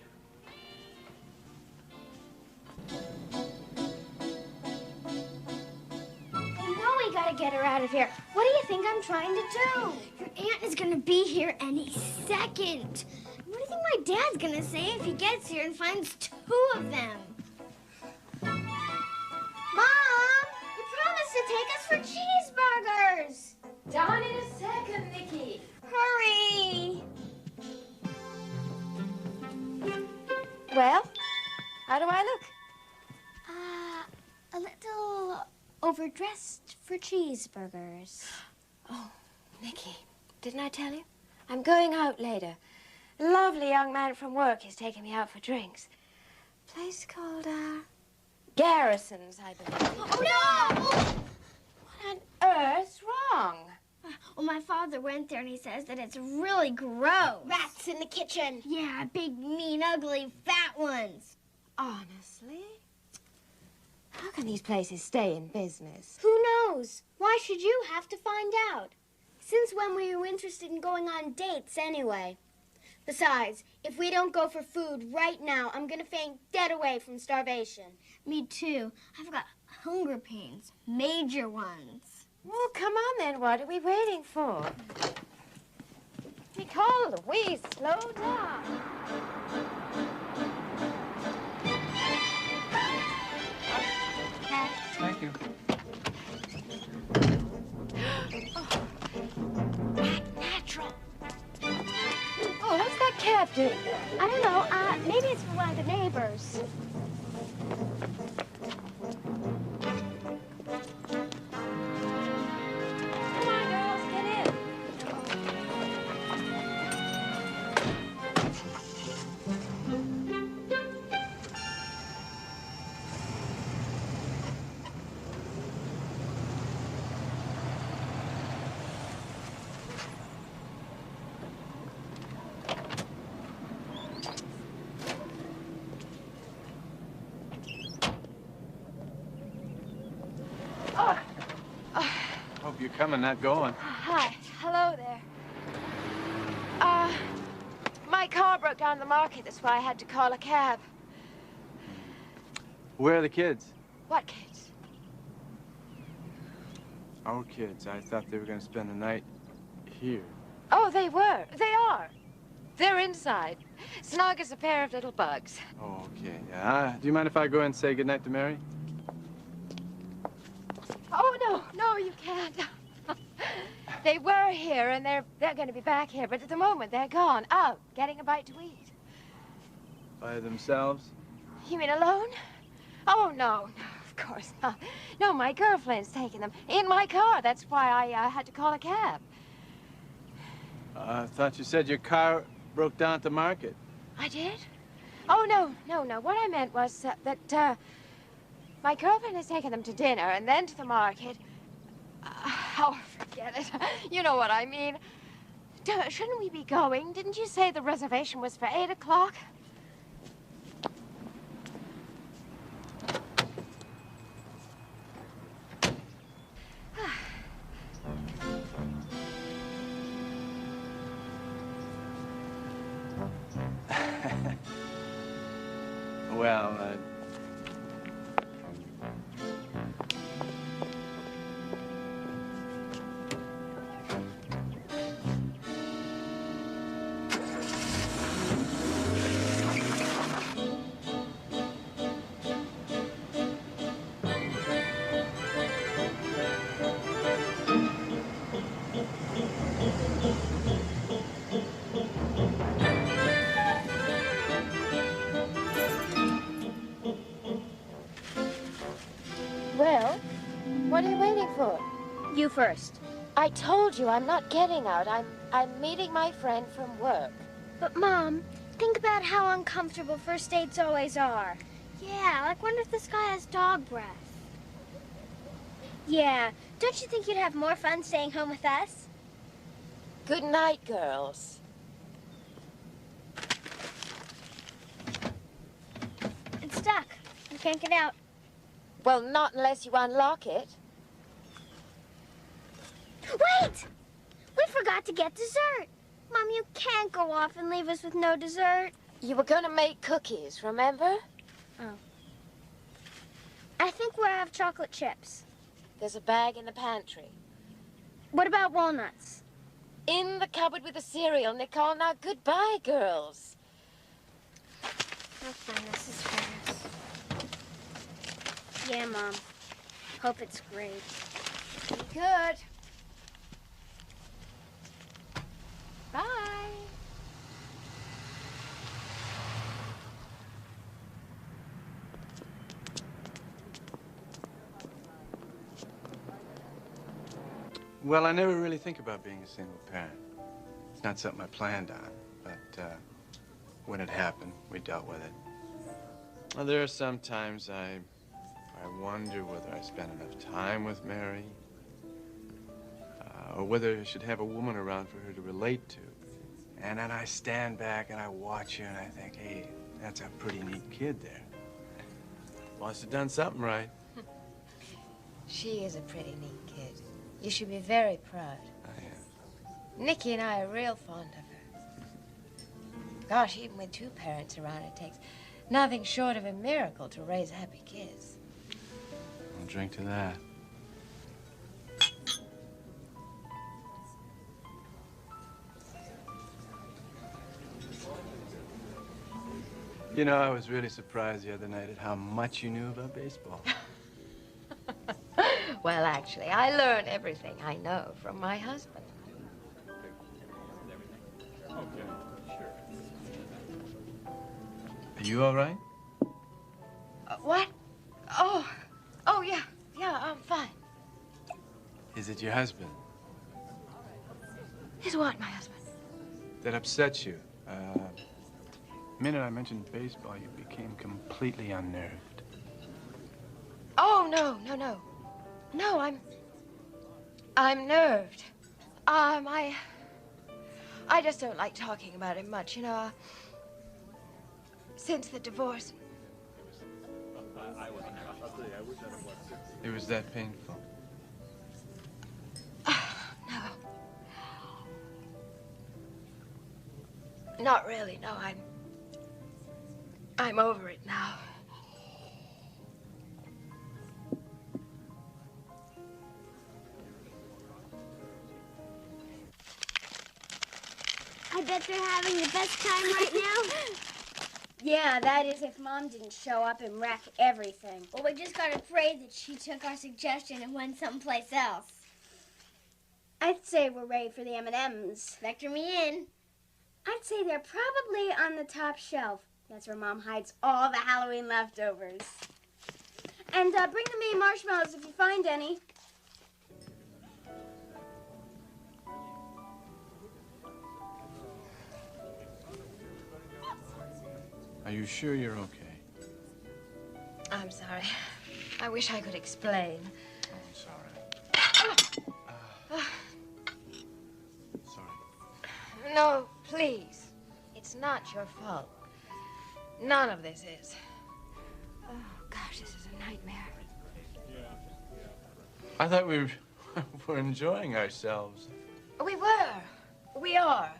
We gotta get her out of here. What do you think I'm trying to do? Your aunt is gonna be here any second. What do you think my dad's gonna say if he gets here and finds two of them? Mom, you promised to take us for cheeseburgers. Done in a second, Nikki. Hurry. Well, how do I look? A little overdressed for cheeseburgers. Oh, Nikki, didn't I tell you? I'm going out later. A lovely young man from work is taking me out for drinks. Place called, Garrison's, I believe. Oh, no! What on earth's wrong? Well, my father went there and he says that it's really gross. Rats in the kitchen. Yeah, big, mean, ugly, fat ones. Honestly? How can these places stay in business? Who knows? Why should you have to find out? Since when were you interested in going on dates anyway? Besides, if we don't go for food right now, I'm gonna faint dead away from starvation. Me too. I've got hunger pains. Major ones. Well, come on then. What are we waiting for? Nicole, Louise, slow down. Thank you. Natural. Oh, what's that cab doing? I don't know. Maybe it's for one of the neighbors. Come on, girls, get in. Hope you're coming, not going. Hi. Hello there. My car broke down in the market. That's why I had to call a cab. Where are the kids? What kids? Our kids. I thought they were going to spend the night here. Oh, they were. They are. They're inside. Snug as a pair of little bugs. Oh, okay. Do you mind if I go and say goodnight to Mary? Oh, no. No, you can't. They were here, and they're going to be back here. But at the moment, they're gone. Out, getting a bite to eat. By themselves? You mean alone? Oh, no. No, of course not. No, my girlfriend's taking them in my car. That's why I had to call a cab. I thought you said your car broke down at the market. I did? Oh, no, no, no. What I meant was that my girlfriend has taken them to dinner and then to the market. Oh, forget it. You know what I mean. Shouldn't we be going? Didn't you say the reservation was for 8 o'clock? Well, Well, what are you waiting for? You first. I told you I'm not getting out. I'm meeting my friend from work. But, Mom, think about how uncomfortable first dates always are. Yeah, like wonder if this guy has dog breath. Yeah, don't you think you'd have more fun staying home with us? Good night, girls. It's stuck. You can't get out. Well, not unless you unlock it. Wait! We forgot to get dessert. Mom, you can't go off and leave us with no dessert. You were going to make cookies, remember? Oh. I think we'll have chocolate chips. There's a bag in the pantry. What about walnuts? In the cupboard with the cereal, Nicole. Now, goodbye, girls. Okay, Mrs. Ferris. Yeah, Mom. Hope it's great. Be good. Bye. well, I never really think about being a single parent. It's not something I planned on, but when it happened, we dealt with it. Well, there are some times I wonder whether I spend enough time with Mary, or whether I should have a woman around for her to relate to. And then I stand back and I watch her and I think, hey, that's a pretty neat kid there. Must have done something right. She is a pretty neat kid. You should be very proud. I am. Nikki and I are real fond of her. Gosh, even with two parents around, it takes nothing short of a miracle to raise happy kids. I'll drink to that. You know, I was really surprised the other night at how much you knew about baseball. Well, actually, I learn everything I know from my husband. Okay, sure. Are you all right? What? Oh, yeah, I'm fine. Is it your husband Is what, my husband? that upsets you? The minute I mentioned baseball, you became completely unnerved. Oh, no. No, I'm nerved. I just don't like talking about it much, you know. Since the divorce. It was that painful? No. Not really, no. I'm over it now. I bet they're having the best time right now. Yeah, that is if Mom didn't show up and wreck everything. Well, we just gotta pray that she took our suggestion and went someplace else. I'd say we're ready for the M&Ms. Vector me in. I'd say they're probably on the top shelf. That's where Mom hides all the Halloween leftovers. And bring the mini marshmallows if you find any. Are you sure you're okay? I'm sorry. I wish I could explain. I'm sorry. No, please. It's not your fault. None of this is. Oh, gosh, this is a nightmare. I thought we were enjoying ourselves. We were. We are.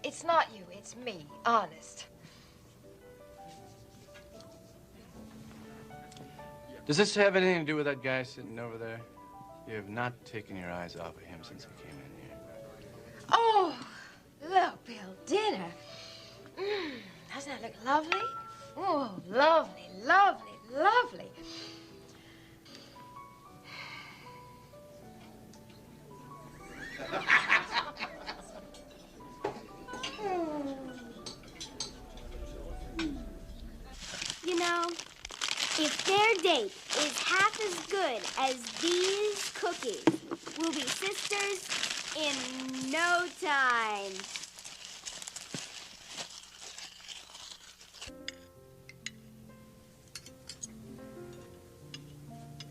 It's not you, it's me, honest. Does this have anything to do with that guy sitting over there? You have not taken your eyes off of him since he came in here. Oh, look, Bill, dinner. Doesn't that look lovely? Oh, lovely, lovely, lovely. You know, if their date is half as good as these cookies, we'll be sisters in no time.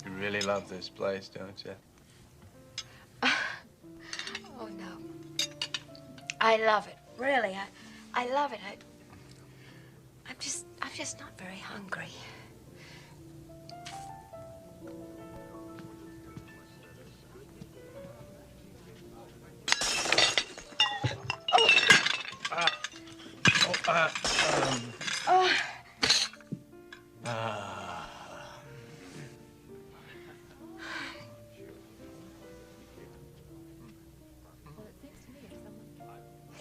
You really love this place, don't you? Oh, no. I love it, really. I love it. I'm just not very hungry.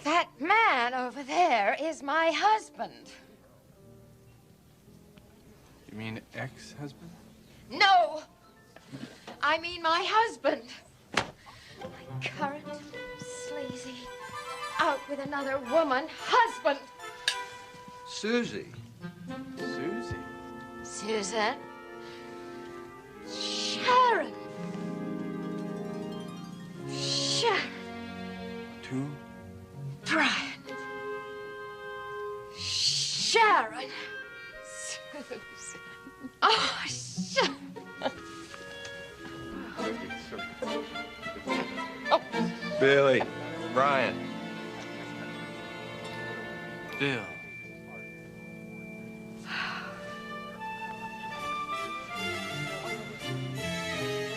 That man over there is my husband. You mean ex-husband? No! I mean my husband. My current, sleazy, out with another woman husband. Susie. Susie? Susan. Sharon. Sharon. Two? Brian. Sharon. Susan. Oh, Sharon. Billy. Brian. Bill.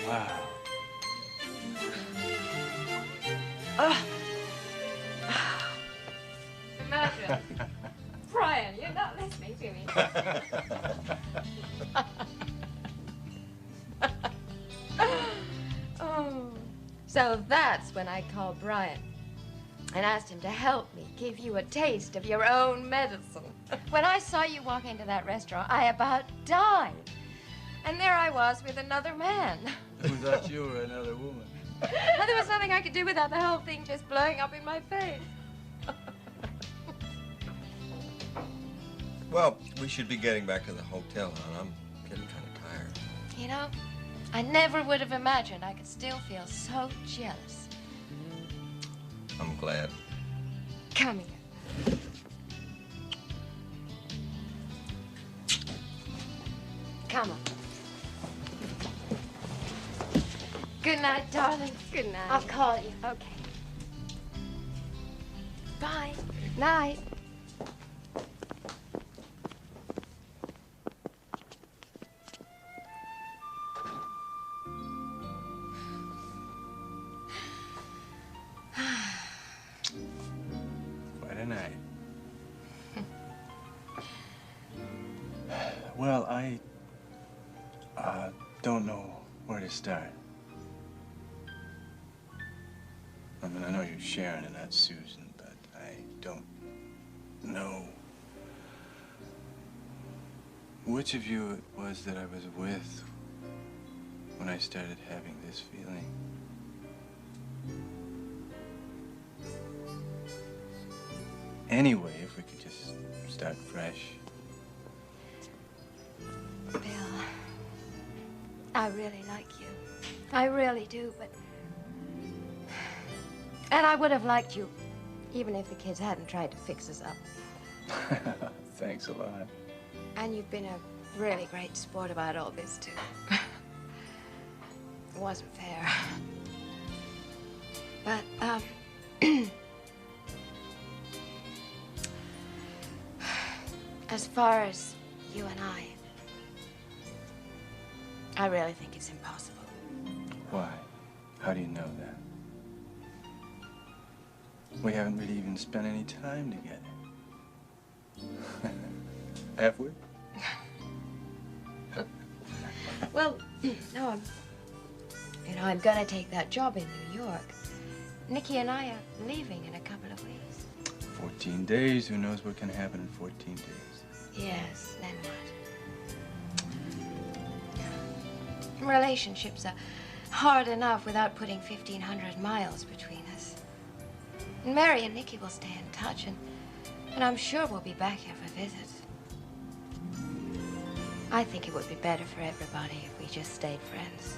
Wow. Imagine. Brian, you're not listening to me. Oh. So that's when I called Brian and asked him to help me give you a taste of your own medicine. When I saw you walk into that restaurant, I about died. And there I was with another man. Who thought you were another woman? And there was nothing I could do without the whole thing just blowing up in my face. Well, we should be getting back to the hotel, hon. I'm getting kind of tired. You know, I never would have imagined I could still feel so jealous. I'm glad. Come here. Come on. Good night, darling. Good night. I'll call you. Okay. Bye. Night. Quite a night. Well, I don't know where to start. I mean, I know you're Sharon and that's Susan, but I don't know which of you it was that I was with when I started having this feeling. Anyway, if we could just start fresh. Bill, I really like you. I really do, but... And I would have liked you, even if the kids hadn't tried to fix us up. Thanks a lot. And you've been a really great sport about all this, too. It wasn't fair. But, as far as you and I really think it's impossible. Why? How do you know that? We haven't really even spent any time together. Have we? Well, no, I'm gonna take that job in New York. Nikki and I are leaving in a couple of weeks. 14 days. Who knows what can happen in 14 days? Yes, then what? Relationships are hard enough without putting 1,500 miles between us. And Mary and Nikki will stay in touch, and I'm sure we'll be back here for visits. I think it would be better for everybody if we just stayed friends.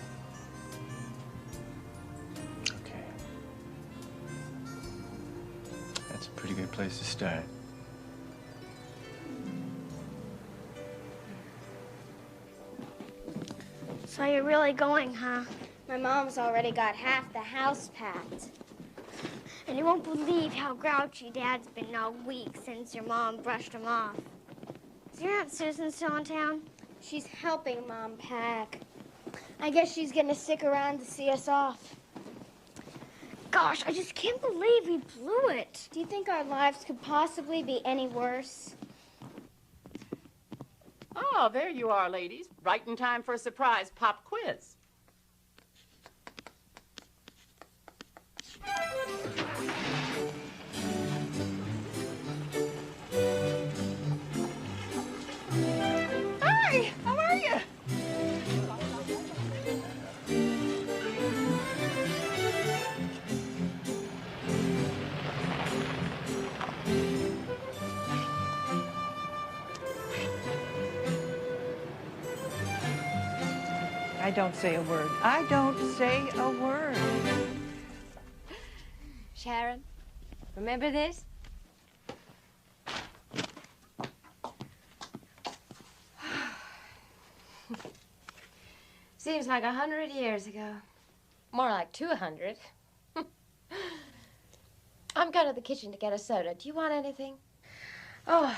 Okay. That's a pretty good place to start. So you're really going, huh? My mom's already got half the house packed. And you won't believe how grouchy Dad's been all week since your mom brushed him off. Is your Aunt Susan still in town? She's helping Mom pack. I guess she's gonna stick around to see us off. Gosh, I just can't believe we blew it. Do you think our lives could possibly be any worse? Oh, there you are, ladies. Right in time for a surprise pop quiz. Hi, how are you? I don't say a word. I don't say a word. Sharon, remember this? Seems like 100 years ago. More like 200. I'm going to the kitchen to get a soda. Do you want anything? Oh,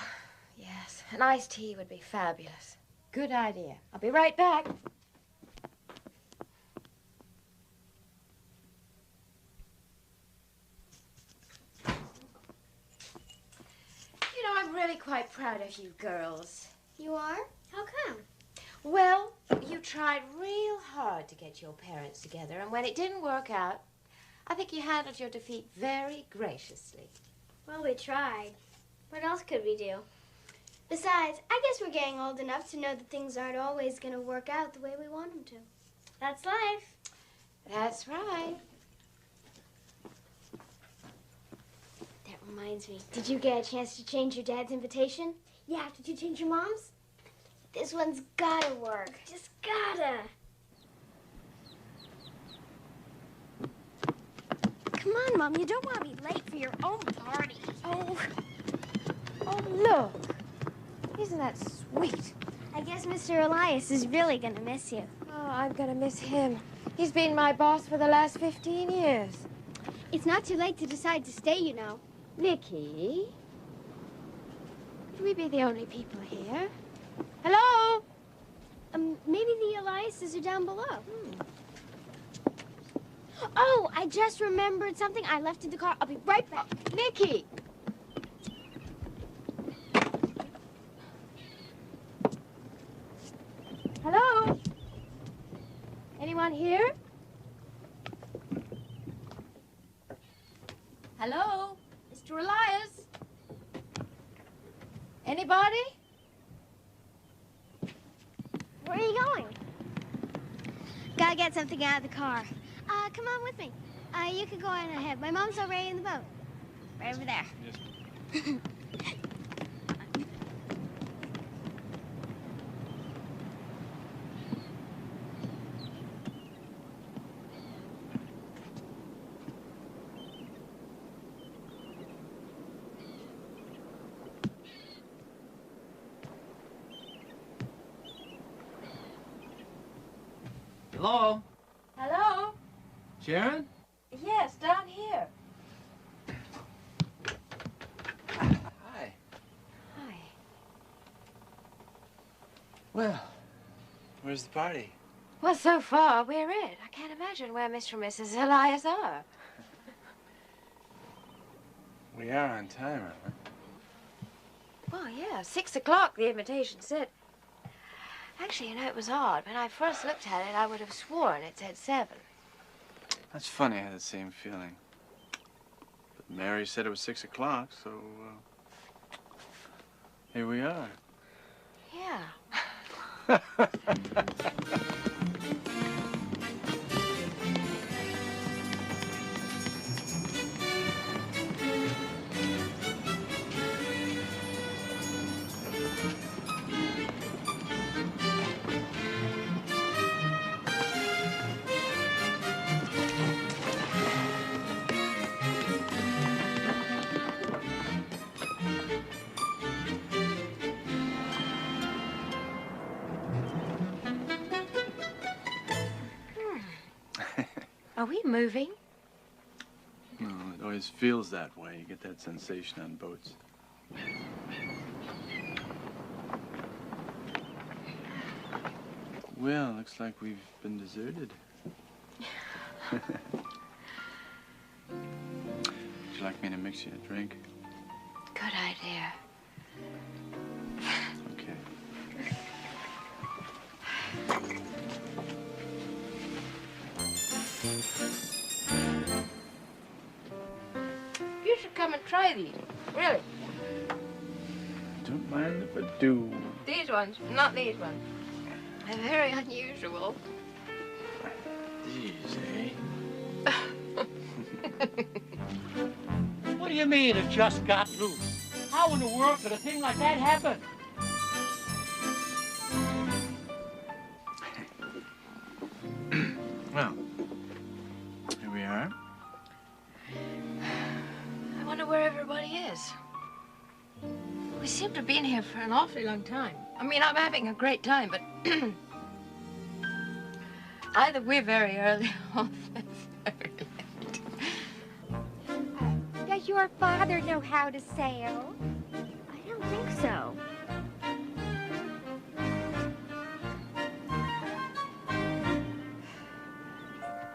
yes. An iced tea would be fabulous. Good idea. I'll be right back. You know, I'm really quite proud of you girls. You are? How come? Well, you tried real hard to get your parents together, and when it didn't work out, I think you handled your defeat very graciously. Well, we tried. What else could we do? Besides, I guess we're getting old enough to know that things aren't always going to work out the way we want them to. That's life. That's right. That reminds me. Did you get a chance to change your dad's invitation? Yeah, did you change your mom's? This one's gotta work. Just gotta. Come on, Mom. You don't want to be late for your own party. Oh, look. Isn't that sweet? I guess Mr. Elias is really gonna miss you. Oh, I'm gonna miss him. He's been my boss for the last 15 years. It's not too late to decide to stay, you know. Nikki? Could we be the only people here? Hello? Maybe the Eliases are down below. Oh, I just remembered something I left in the car. I'll be right back. Nikki! Hello? Anyone here? Hello? Mr. Elias? Anybody? Where are you going? Gotta get something out of the car. Come on with me. You can go on ahead. My mom's already in the boat. Right over there. Yes. Hello? Hello? Sharon? Yes, down here. Hi. Hi. Well, where's the party? Well, so far, we're it. I can't imagine where Mr. and Mrs. Elias are. We are on time, aren't we? Well, yeah, 6 o'clock, the invitation said. Actually, you know, it was odd. When I first looked at it, I would have sworn it said 7. That's funny, I had the same feeling. But Mary said it was 6 o'clock, so, here we are. Yeah. Are we moving? No, it always feels that way. You get that sensation on boats. Well, looks like we've been deserted. Would you like me to mix you a drink? Good idea. Okay. You should come and try these. Really. Don't mind if I do. These ones, not these ones. They're very unusual. These, eh? What do you mean it just got loose? How in the world could a thing like that happen? Well, here we are. I wonder where everybody is. We seem to have been here for an awfully long time. I mean, I'm having a great time, but either we're very early or they're very late. Does your father know how to sail? I don't think so.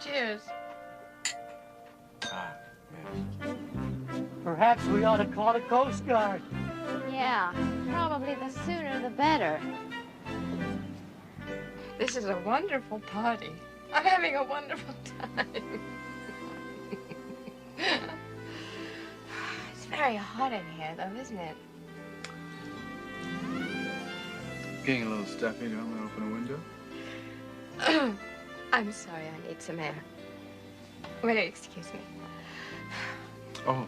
Cheers. Ah, yes. Perhaps we ought to call the Coast Guard. Yeah, probably the sooner the better. This is a wonderful party. I'm having a wonderful time. It's very hot in here, though, isn't it? Getting a little stuffy. Do you want me to open a window? I'm sorry, I need some air. Will you excuse me? Oh.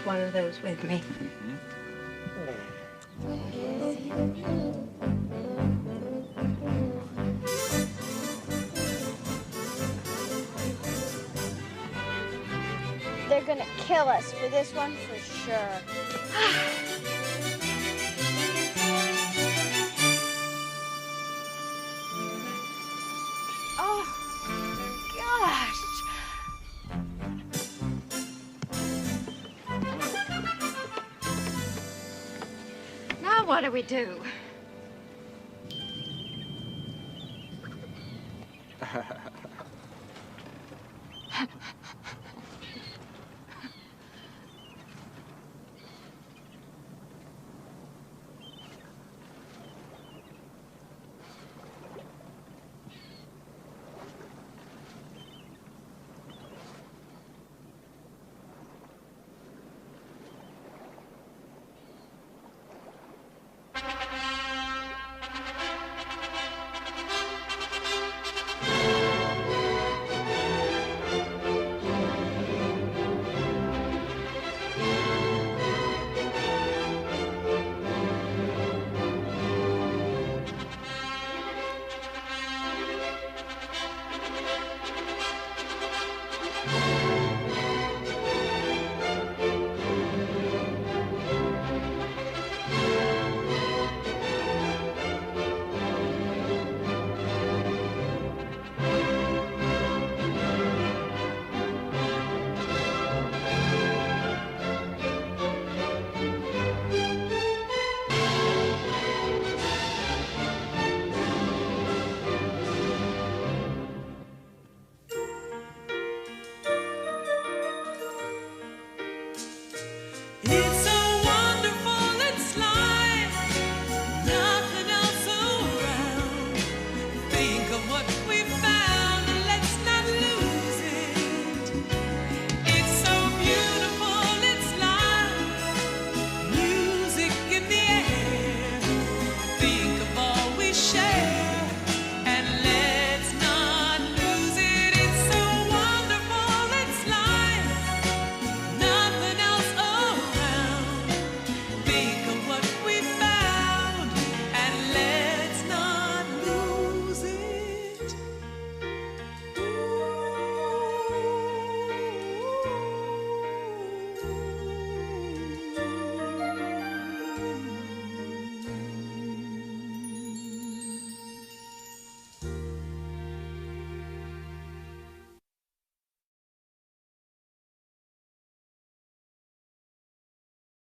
one of those with me. They're gonna kill us for this one for sure. Oh, gosh. Now what do we do?